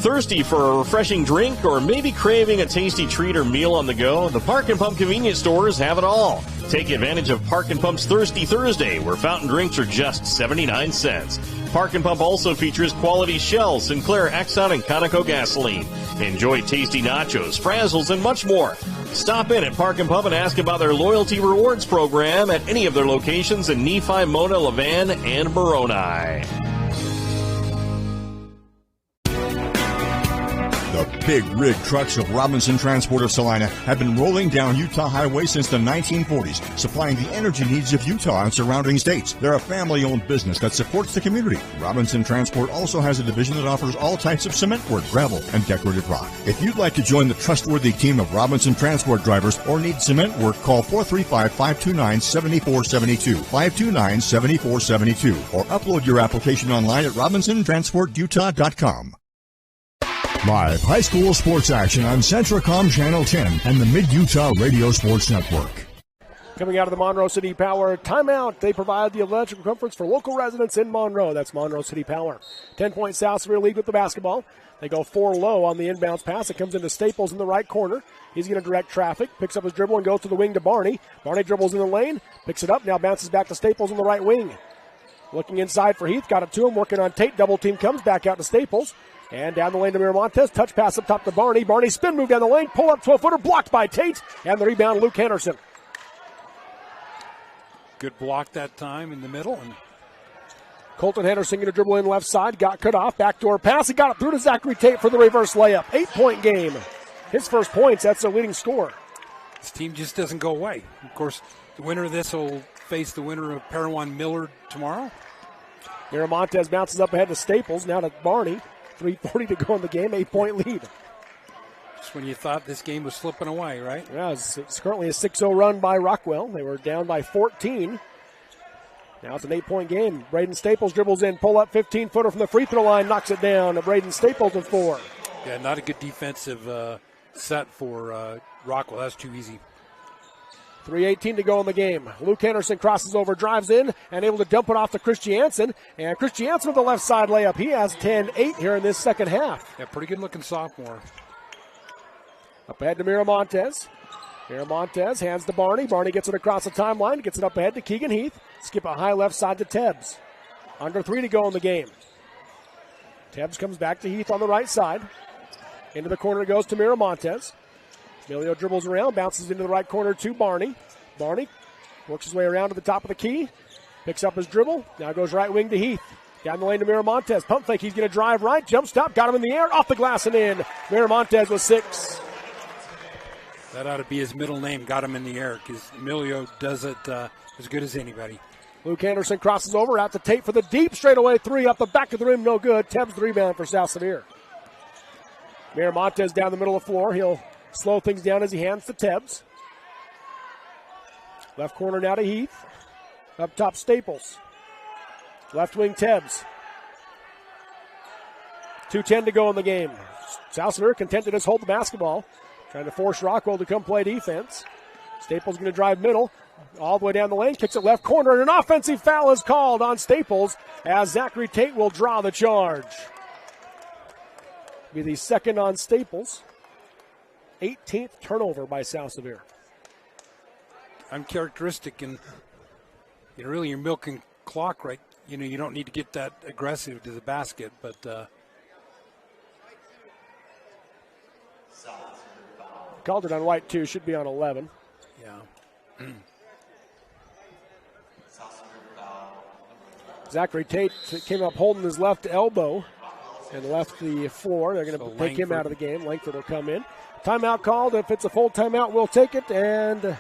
Thirsty for a refreshing drink or maybe craving a tasty treat or meal on the go? The Park and Pump convenience stores have it all. Take advantage of Park and Pump's Thirsty Thursday, where fountain drinks are just 79 cents. Park and Pump also features quality Shell, Sinclair, Exxon, and Conoco gasoline. Enjoy tasty nachos, frazzles, and much more. Stop in at Park and Pump and ask about their loyalty rewards program at any of their locations in Nephi, Mona, Levan, and Moroni. The big rig trucks of Robinson Transport of Salina have been rolling down Utah highways since the 1940s, supplying the energy needs of Utah and surrounding states. They're a family-owned business that supports the community. Robinson Transport also has a division that offers all types of cement work, gravel, and decorative rock. If you'd like to join the trustworthy team of Robinson Transport drivers or need cement work, call 435-529-7472, 529-7472, or upload your application online at robinsontransportutah.com. Live high school sports action on Centricom Channel 10 and the Mid-Utah Radio Sports Network. Coming out of the Monroe City Power timeout, they provide the electrical comforts for local residents in Monroe. That's Monroe City Power. 10-point South Sevier lead with the basketball. They go 4 low on the inbounds pass. It comes into Staples in the right corner. He's going to direct traffic, picks up his dribble and goes to the wing to Barney. Barney dribbles in the lane, picks it up, now bounces back to Staples in the right wing. Looking inside for Heath, got it to him, working on Tate. Double team comes back out to Staples. And down the lane to Miramontes. Touch pass up top to Barney. Barney spin move down the lane. Pull up 12-footer. Blocked by Tate. And the rebound, Luke Henderson. Good block that time in the middle. And Colton Henderson going to dribble in left side. Got cut off. Backdoor pass. He got it through to Zachary Tate for the reverse layup. 8-point game. His first points. That's the leading scorer. This team just doesn't go away. Of course, the winner of this will face the winner of Parowan Millard tomorrow. Miramontes bounces up ahead to Staples. Now to Barney. 3:40 to go in the game, 8-point lead. Just when you thought this game was slipping away, right? Yeah, it's currently a 6-0 run by Rockwell. They were down by 14. Now it's an 8-point game. Braden Staples dribbles in, pull up 15-footer from the free throw line, knocks it down. Braden Staples with 4. Yeah, not a good defensive set for Rockwell. That's too easy. 3:18 to go in the game. Luke Henderson crosses over, drives in, and able to dump it off to Chris Jansen. And Chris Jansen with the left side layup. He has 10-8 here in this second half. Yeah, pretty good looking sophomore. Up ahead to Miramontes. Miramontes hands to Barney. Barney gets it across the timeline, gets it up ahead to Keegan Heath. Skip a high left side to Tebbs. Under 3 to go in the game. Tebbs comes back to Heath on the right side. Into the corner goes to Miramontes. Emilio dribbles around, bounces into the right corner to Barney. Barney works his way around to the top of the key, picks up his dribble, now goes right wing to Heath. Down the lane to Miramontes. Pump fake, he's going to drive right, jump stop, got him in the air, off the glass and in. Miramontes with 6. That ought to be his middle name, got him in the air, because Emilio does it as good as anybody. Luke Henderson crosses over, out to Tate for the deep straightaway 3, up the back of the rim, no good. Tebbs the rebound for South Sevier. Miramontes down the middle of the floor, he'll slow things down as he hands to Tebbs. Left corner now to Heath. Up top, Staples. Left wing, Tebbs. 2:10 to go in the game. South Sevier content to just hold the basketball. Trying to force Rockwell to come play defense. Staples going to drive middle. All the way down the lane. Kicks it left corner. And an offensive foul is called on Staples as Zachary Tate will draw the charge. Be the second on Staples. 18th turnover by South Sevier. Uncharacteristic, and really you're milking clock, right? You don't need to get that aggressive to the basket, but called it on White too. Should be on 11. Yeah. Zachary Tate came up holding his left elbow and left the floor. They're going to take him out of the game. Langford will come in. Timeout called. If it's a full timeout, we'll take it. And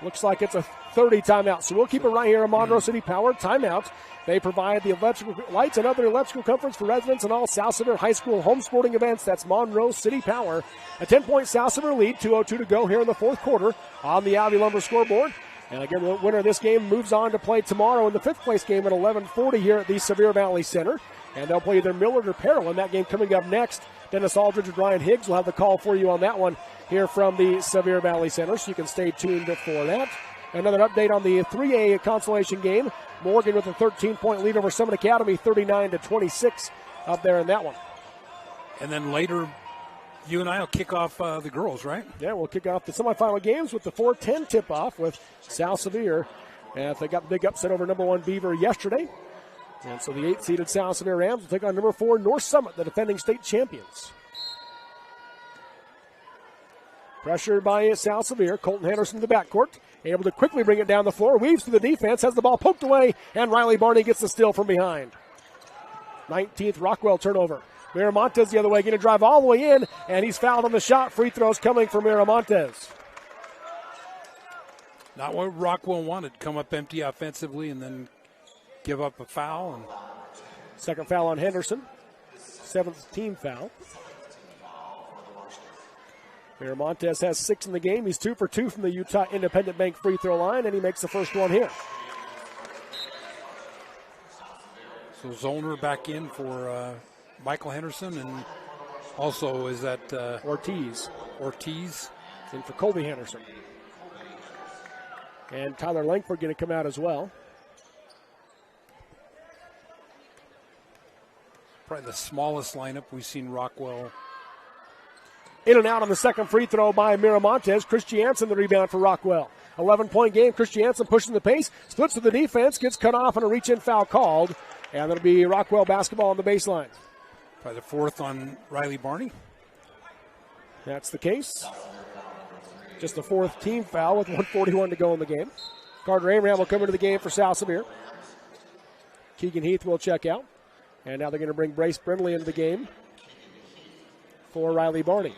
Looks like it's a 30 timeout. So we'll keep it right here on Monroe City Power timeout. They provide the electrical lights and other electrical comforts for residents and all South Sevier High School home sporting events. That's Monroe City Power. A 10-point South Sevier lead, 2:02 to go here in the fourth quarter on the Abbey Lumber scoreboard. And again, the winner of this game moves on to play tomorrow in the fifth place game at 11:40 here at the Sevier Valley Center. And they'll play either Millard or Perryl in that game coming up next. Dennis Aldridge and Brian Higgs will have the call for you on that one here from the Sevier Valley Center, so you can stay tuned for that. Another update on the 3A Consolation game. Morgan with a 13-point lead over Summit Academy, 39-26 up there in that one. And then later, you and I will kick off the girls, right? Yeah, we'll kick off the semifinal games with the 4:10 tip-off with South Sevier. And they got the big upset over number 1 Beaver yesterday. And so the 8th-seeded South Sevier Rams will take on number 4 North Summit, the defending state champions. Pressured by South Sevier. Colton Henderson to the backcourt. Able to quickly bring it down the floor. Weaves through the defense. Has the ball poked away. And Riley Barney gets the steal from behind. 19th Rockwell turnover. Miramontes the other way. Going to drive all the way in. And he's fouled on the shot. Free throws coming for Miramontes. Not what Rockwell wanted. Come up empty offensively and then give up a foul. And second foul on Henderson. 7th team foul. Miramontes has 6 in the game. He's 2 for 2 from the Utah Independent Bank free throw line, and he makes the first one here. So Zollner back in for Michael Henderson, and also is that Ortiz in for Colby Henderson. And Tyler Langford going to come out as well. Probably the smallest lineup we've seen Rockwell. In and out on the second free throw by Miramontes. Christiansen the rebound for Rockwell. 11-point game. Christiansen pushing the pace. Splits to the defense. Gets cut off and a reach-in foul called. And it'll be Rockwell basketball on the baseline. Probably the 4th on Riley Barney. That's the case. Just the 4th team foul with 1:41 to go in the game. Carter Abraham will come into the game for South Sevier. Keegan Heath will check out. And now they're going to bring Brace Brindley into the game for Riley Barney.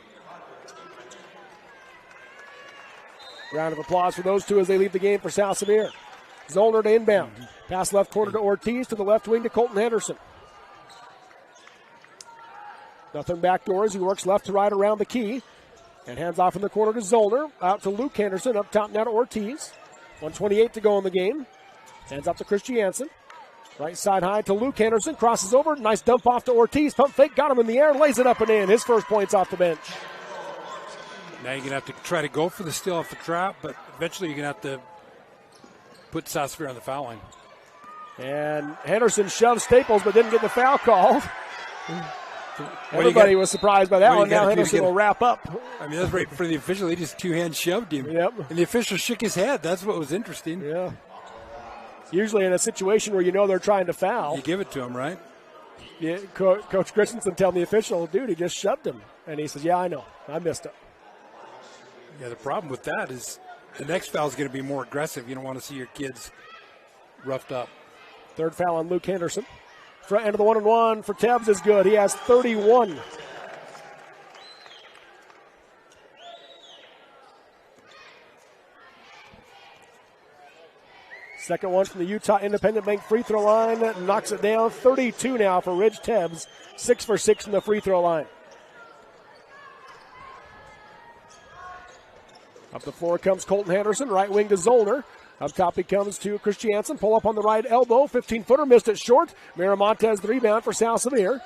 Round of applause for those two as they leave the game for South Sevier. Zollner to inbound. Pass left corner to Ortiz, to the left wing to Colton Henderson. Nothing backdoor as he works left to right around the key. And hands off in the corner to Zollner. Out to Luke Henderson. Up top now to Ortiz. 1:28 to go in the game. Hands up to Christiansen. Right side high to Luke Henderson. Crosses over. Nice dump off to Ortiz. Pump fake. Got him in the air. Lays it up and in. His first points off the bench. Now you're going to have to try to go for the steal off the trap, but eventually you're going to have to put South Sevier on the foul line. And Henderson shoved Staples but didn't get the foul called. Everybody was surprised by that one. Now Henderson will wrap up. I mean, that's right for the official. He just two-hand shoved him. Yep. And the official shook his head. That's what was interesting. Yeah. Usually in a situation where you know they're trying to foul, you give it to him, right? Yeah, Coach Christensen telling the official, dude, he just shoved him. And he says, yeah, I know. I missed it. Yeah, the problem with that is the next foul is going to be more aggressive. You don't want to see your kids roughed up. Third foul on Luke Henderson. Front end of the 1-and-1 for Tebbs is good. He has 31. Second one from the Utah Independent Bank free throw line. Knocks it down. 32 now for Ridge Tebbs. 6 for 6 from the free throw line. Up the floor comes Colton Henderson. Right wing to Zollner. Up top he comes to Christiansen. Pull up on the right elbow. 15-footer. Missed it short. Miramontes the rebound for South Sevier.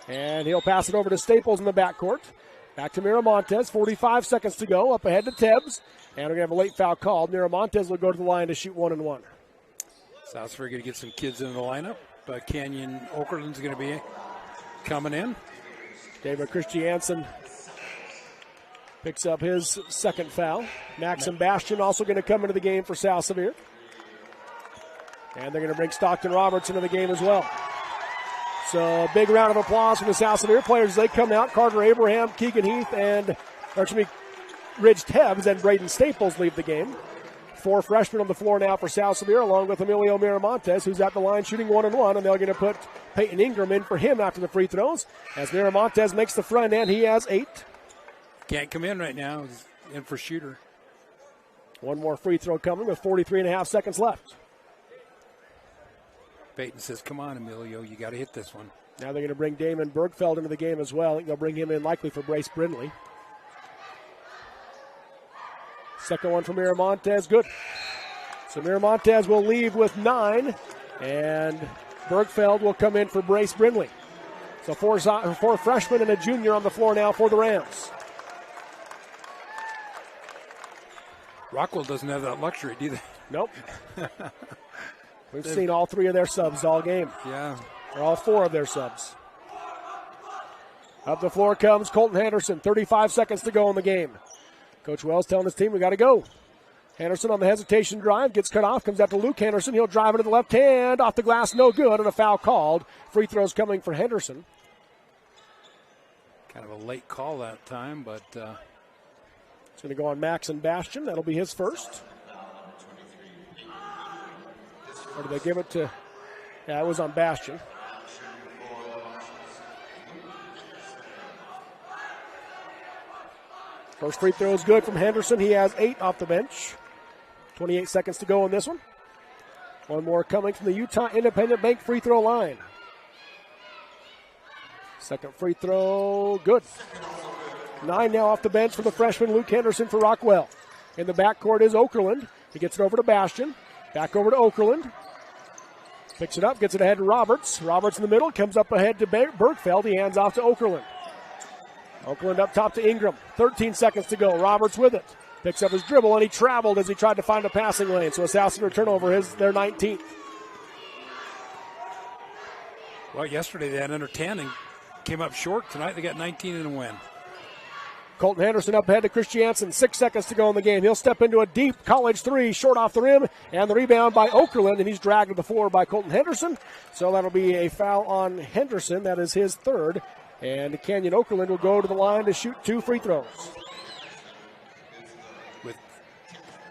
And he'll pass it over to Staples in the backcourt. Back to Miramontes. 45 seconds to go. Up ahead to Tebbs. And we're going to have a late foul called. Miramontes will go to the line to shoot 1-and-1. South Sevier going to get some kids into the lineup. Canyon Okerlund's going to be coming in. David Christiansen picks up his second foul. Maxim Bastian also going to come into the game for South Sevier. And they're going to bring Stockton Roberts into the game as well. So big round of applause from the South Sevier players as they come out. Carter Abraham, Keegan Heath, and Ridge Tebbs and Braden Staples leave the game. 4 freshmen on the floor now for South Sevier, along with Emilio Miramontes, who's at the line shooting 1-and-1, and they're going to put Peyton Ingram in for him after the free throws. As Miramontes makes the front end, he has 8. Can't come in right now. He's in for shooter. One more free throw coming with 43.5 seconds left. Peyton says, come on, Emilio, you got to hit this one. Now they're going to bring Damon Bergfeld into the game as well. I think they'll bring him in likely for Brace Brindley. Second one from Miramontes, good. So Miramontes will leave with 9, and Bergfeld will come in for Brace Brindley. So four freshmen and a junior on the floor now for the Rams. Rockwell doesn't have that luxury, do they? Nope. We've seen all 3 of their subs all game. Yeah. Or all 4 of their subs. Up the floor comes Colton Henderson. 35 seconds to go in the game. Coach Wells telling his team, we got to go. Henderson on the hesitation drive, gets cut off, comes out to Luke Henderson. He'll drive it to the left hand, off the glass, no good, and a foul called. Free throws coming for Henderson. Kind of a late call that time, but... It's going to go on Max and Bastion. That'll be his first. Or did they give it to... Yeah, it was on Bastion. First free throw is good from Henderson. He has 8 off the bench. 28 seconds to go in this one. One more coming from the Utah Independent Bank free throw line. Second free throw, good. 9 now off the bench for the freshman Luke Henderson for Rockwell. In the backcourt is Okerlund. He gets it over to Bastion. Back over to Okerlund. Picks it up, gets it ahead to Roberts. Roberts in the middle, comes up ahead to Bergfeld. He hands off to Okerlund. Okerlund up top to Ingram. 13 seconds to go. Roberts with it. Picks up his dribble, and he traveled as he tried to find a passing lane. So a South Center turnover, their 19th. Well, yesterday they had under 10 and came up short. Tonight they got 19 and a win. Colton Henderson up ahead to Christiansen. 6 seconds to go in the game. He'll step into a deep college 3, short off the rim, and the rebound by Okerlund, and he's dragged to the floor by Colton Henderson. So that'll be a foul on Henderson. That is his third. And Canyon Okerlund will go to the line to shoot 2 free throws. With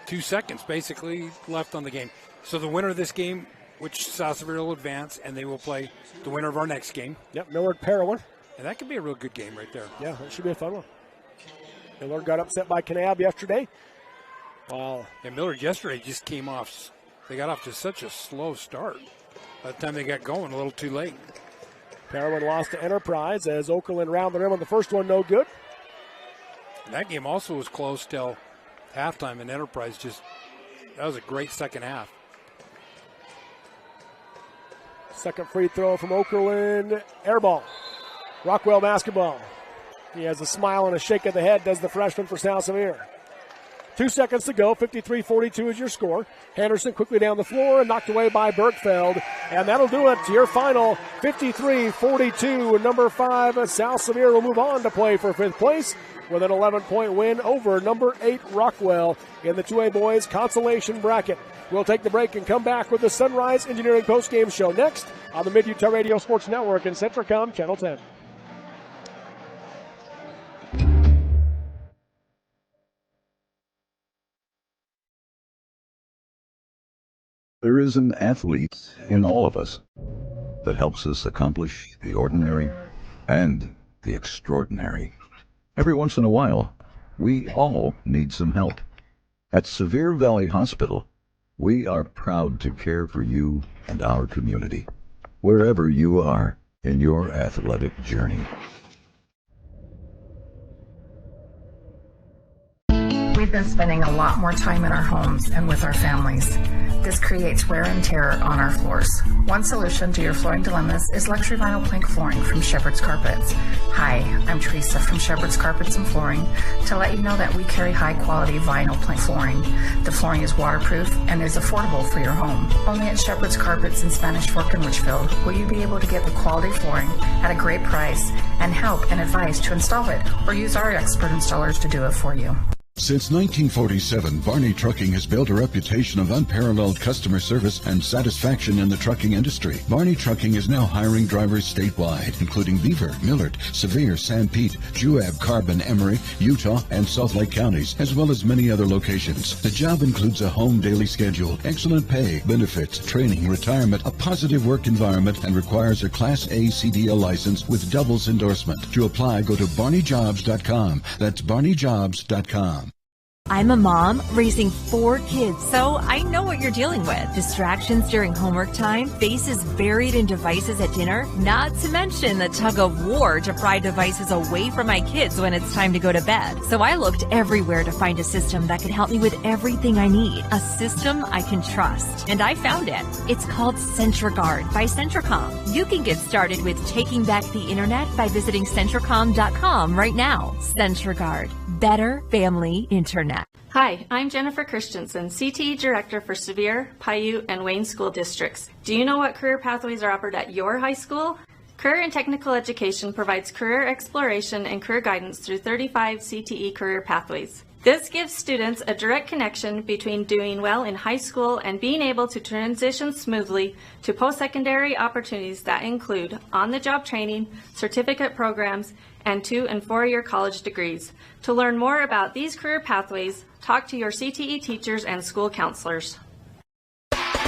2 seconds basically left on the game. So the winner of this game, which South Sevier will advance, and they will play the winner of our next game. Yep, Millard Parowan. And that could be a real good game right there. Yeah, that should be a fun one. Millard got upset by Kanab yesterday. Wow. And Millard yesterday just came off. They got off to such a slow start. By the time they got going, a little too late. Parowan lost to Enterprise as Okerlund round the rim on the first one, no good. And that game also was close till halftime, and Enterprise that was a great second half. Second free throw from Okerlund, air ball. Rockwell basketball. He has a smile and a shake of the head, does the freshman for South Sevier. 2 seconds to go, 53-42 is your score. Henderson quickly down the floor and knocked away by Bergfeld. And that'll do it. Your final 53-42. Number 5, South Sevier will move on to play for 5th place with an 11-point win over number 8, Rockwell in the 2A boys consolation bracket. We'll take the break and come back with the Sunrise Engineering postgame show next on the Mid-Utah Radio Sports Network and Centricom Channel 10. There is an athlete in all of us that helps us accomplish the ordinary and the extraordinary. Every once in a while, we all need some help. At Sevier Valley Hospital, we are proud to care for you and our community, wherever you are in your athletic journey. We've been spending a lot more time in our homes and with our families. This creates wear and tear on our floors. One solution to your flooring dilemmas is luxury vinyl plank flooring from Shepherd's Carpets. Hi, I'm Teresa from Shepherd's Carpets and Flooring to let you know that we carry high quality vinyl plank flooring. The flooring is waterproof and is affordable for your home. Only at Shepherd's Carpets in Spanish Fork and Richfield will you be able to get the quality flooring at a great price and help and advice to install it, or use our expert installers to do it for you. Since 1947, Barney Trucking has built a reputation of unparalleled customer service and satisfaction in the trucking industry. Barney Trucking is now hiring drivers statewide, including Beaver, Millard, Sevier, San Pete, Juab, Carbon, Emery, Utah, and Salt Lake counties, as well as many other locations. The job includes a home daily schedule, excellent pay, benefits, training, retirement, a positive work environment, and requires a Class A CDL license with doubles endorsement. To apply, go to barneyjobs.com. That's barneyjobs.com. I'm a mom raising 4 kids, so I know what you're dealing with. Distractions during homework time, faces buried in devices at dinner, not to mention the tug of war to pry devices away from my kids when it's time to go to bed. So I looked everywhere to find a system that could help me with everything I need, a system I can trust. And I found it. It's called CentraGuard by Centracom. You can get started with taking back the internet by visiting Centracom.com right now. CentraGuard. Better family internet. Hi, I'm Jennifer Christensen, CTE Director for Sevier, Paiute, and Wayne School Districts. Do you know what career pathways are offered at your high school? Career and Technical Education provides career exploration and career guidance through 35 CTE career pathways. This gives students a direct connection between doing well in high school and being able to transition smoothly to post-secondary opportunities that include on-the-job training, certificate programs, and 2- and 4-year college degrees. To learn more about these career pathways, talk to your CTE teachers and school counselors.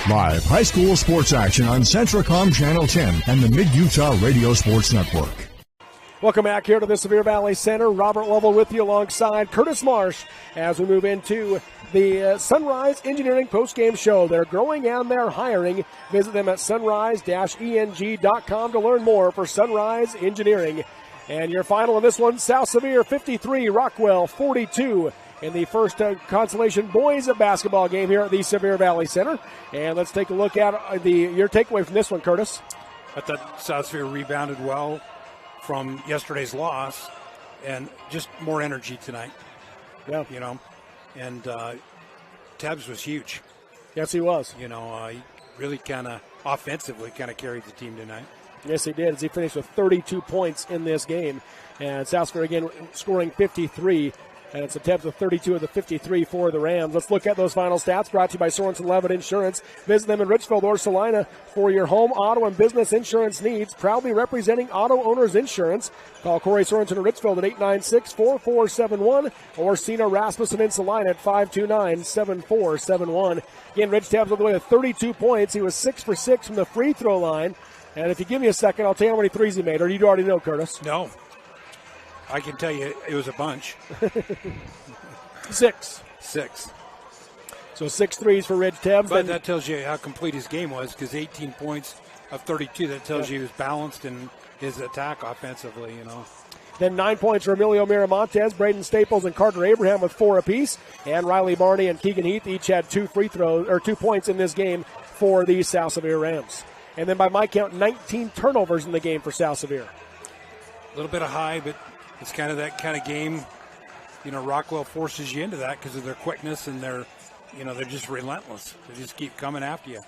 Live high school sports action on Centracom Channel 10 and the Mid-Utah Radio Sports Network. Welcome back here to the Sevier Valley Center. Robert Lovell with you alongside Curtis Marsh as we move into the Sunrise Engineering postgame show. They're growing and they're hiring. Visit them at sunrise-eng.com to learn more for Sunrise Engineering. And your final in this one, South Sevier 53, Rockwell 42 in the first Consolation boys basketball game here at the Sevier Valley Center. And let's take a look at your takeaway from this one, Curtis. I thought South Sevier rebounded well from yesterday's loss, and just more energy tonight. Yeah, and Tabbs was huge. Yes, he was. He really kind of offensively carried the team tonight. Yes, he did, as he finished with 32 points in this game, and South Sevier again scoring 53. And it's a Tabbs with 32 of the 53 for the Rams. Let's look at those final stats brought to you by Sorensen Levitt Insurance. Visit them in Richfield or Salina for your home, auto, and business insurance needs. Proudly representing auto owners insurance. Call Corey Sorensen in Richfield at 896-4471 or Sina Rasmussen in Salina at 529-7471. Again, Rich Tabbs all the way to 32 points. He was 6 for 6 from the free throw line. And if you give me a second, I'll tell you how many threes he made. Or you already know, Curtis? No. I can tell you it was a bunch. 6. So 6 threes for Ridge Tabbs. But that tells you how complete his game was, because 18 points of 32, that tells you he was balanced in his attack offensively, Then 9 points for Emilio Miramontes, Braden Staples, and Carter Abraham with 4 apiece. And Riley Barney and Keegan Heath each had 2 points in this game for the South Sevier Rams. And then by my count, 19 turnovers in the game for South Sevier. A little bit of high, but it's kind of that kind of game. Rockwell forces you into that because of their quickness, and they're just relentless. They just keep coming after you.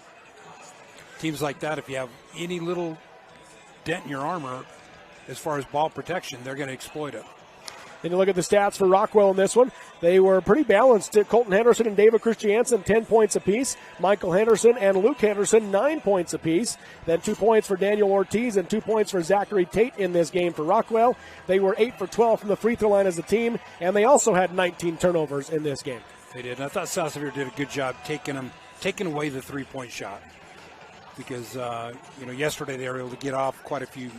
Teams like that, if you have any little dent in your armor as far as ball protection, they're going to exploit it. Then you look at the stats for Rockwell in this one. They were pretty balanced. Colton Henderson and David Christiansen, 10 points apiece. Michael Henderson and Luke Henderson, 9 points apiece. Then 2 points for Daniel Ortiz and 2 points for Zachary Tate in this game for Rockwell. They were 8 for 12 from the free throw line as a team, and they also had 19 turnovers in this game. They did. And I thought South Sevier did a good job taking away the three-point shot, because yesterday they were able to get off quite a few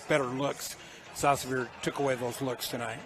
better looks. South Sevier took away those looks tonight.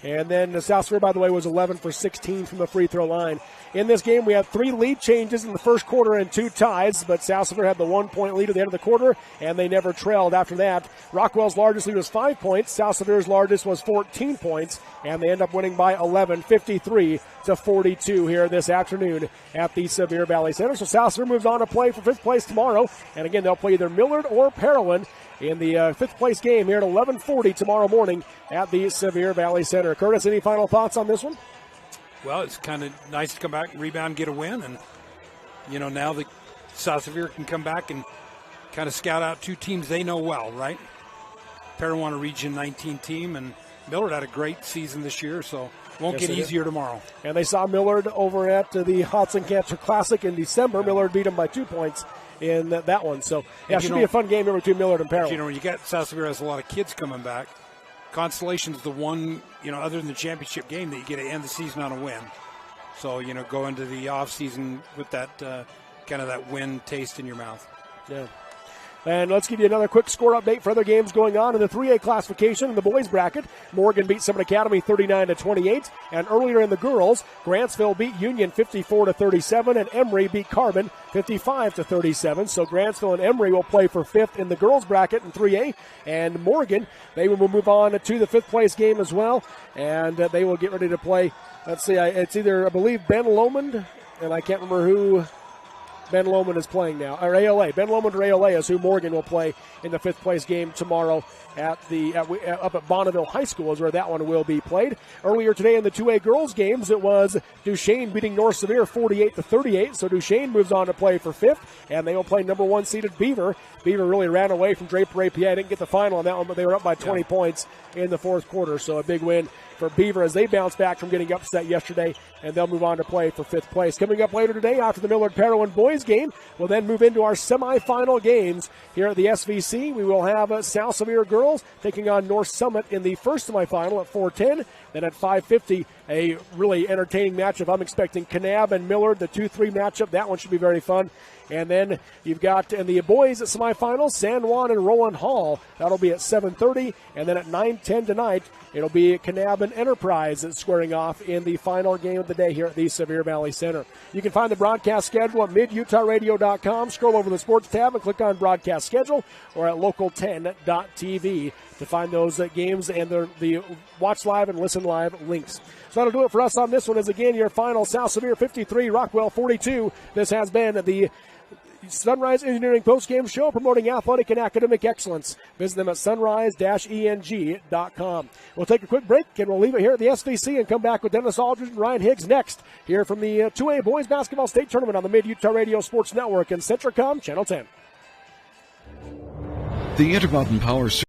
And then South Sevier, by the way, was 11 for 16 from the free throw line. In this game, we had 3 lead changes in the first quarter and 2 ties, but South Sevier had the 1-point lead at the end of the quarter, and they never trailed after that. Rockwell's largest lead was 5 points. South Sevier's largest was 14 points, and they end up winning by 11, 53-42 here this afternoon at the Sevier Valley Center. So South Sevier moves on to play for 5th place tomorrow, and again, they'll play either Millard or Parowan in the 5th place game here at 11:40 tomorrow morning at the Sevier Valley Center. Curtis, any final thoughts on this one? Well, it's kind of nice to come back, rebound, get a win, and now the South Sevier can come back and kind of scout out 2 teams they know well, right? Parowan, a Region 19 team, and Millard had a great season this year, so it won't get easier tomorrow. And they saw Millard over at the Hudson Cancer Classic in December. Millard beat them by 2 points in that one. So, it should be a fun game here between Millard and Parowan. When you got South Sevier has a lot of kids coming back, Consolation's the one, other than the championship game, that you get to end the season on a win. So, go into the off season with that kind of that win taste in your mouth. Yeah. And let's give you another quick score update for other games going on in the 3A classification in the boys bracket. Morgan beat Summit Academy 39-28, and earlier in the girls, Grantsville beat Union 54-37, and Emory beat Carbon 55-37. So Grantsville and Emory will play for 5th in the girls bracket in 3A, and Morgan, they will move on to the 5th place game as well, and they will get ready to play. Let's see, it's either, I believe, Ben Lomond, and I can't remember who Ben Lomond is playing now, or ALA. Ben Lomond or ALA is who Morgan will play in the 5th place game tomorrow up at Bonneville High School is where that one will be played. Earlier today in the 2A girls games, it was Duchesne beating North Sevier 48-38. So Duchesne moves on to play for 5th, and they will play number 1 seeded Beaver. Beaver really ran away from Draper APA. Didn't get the final on that one, but they were up by 20 points in the 4th quarter. So a big win for Beaver as they bounce back from getting upset yesterday, and they'll move on to play for 5th place. Coming up later today after the Millard-Parowan boys game, we'll then move into our semifinal games here at the SVC. We will have South Sevier girls taking on North Summit in the first semifinal at 4:10. Then at 5:50, a really entertaining matchup. I'm expecting Kanab and Millard, the 2-3 matchup. That one should be very fun. And then you've got in the boys at semifinals, San Juan and Roland Hall. That'll be at 7:30. And then at 9:10 tonight, it'll be Kanab and Enterprise squaring off in the final game of the day here at the Sevier Valley Center. You can find the broadcast schedule at midutahradio.com. Scroll over the sports tab and click on broadcast schedule, or at local10.tv to find those games and the watch live and listen live links. So that'll do it for us on this one. As again, your final, South Sevier 53, Rockwell 42. This has been the Sunrise Engineering postgame show promoting athletic and academic excellence. Visit them at sunrise-eng.com. We'll take a quick break, and we'll leave it here at the SVC and come back with Dennis Aldridge and Ryan Higgs next here from the 2A Boys Basketball State Tournament on the Mid-Utah Radio Sports Network and Centricom Channel 10. The Intermountain Power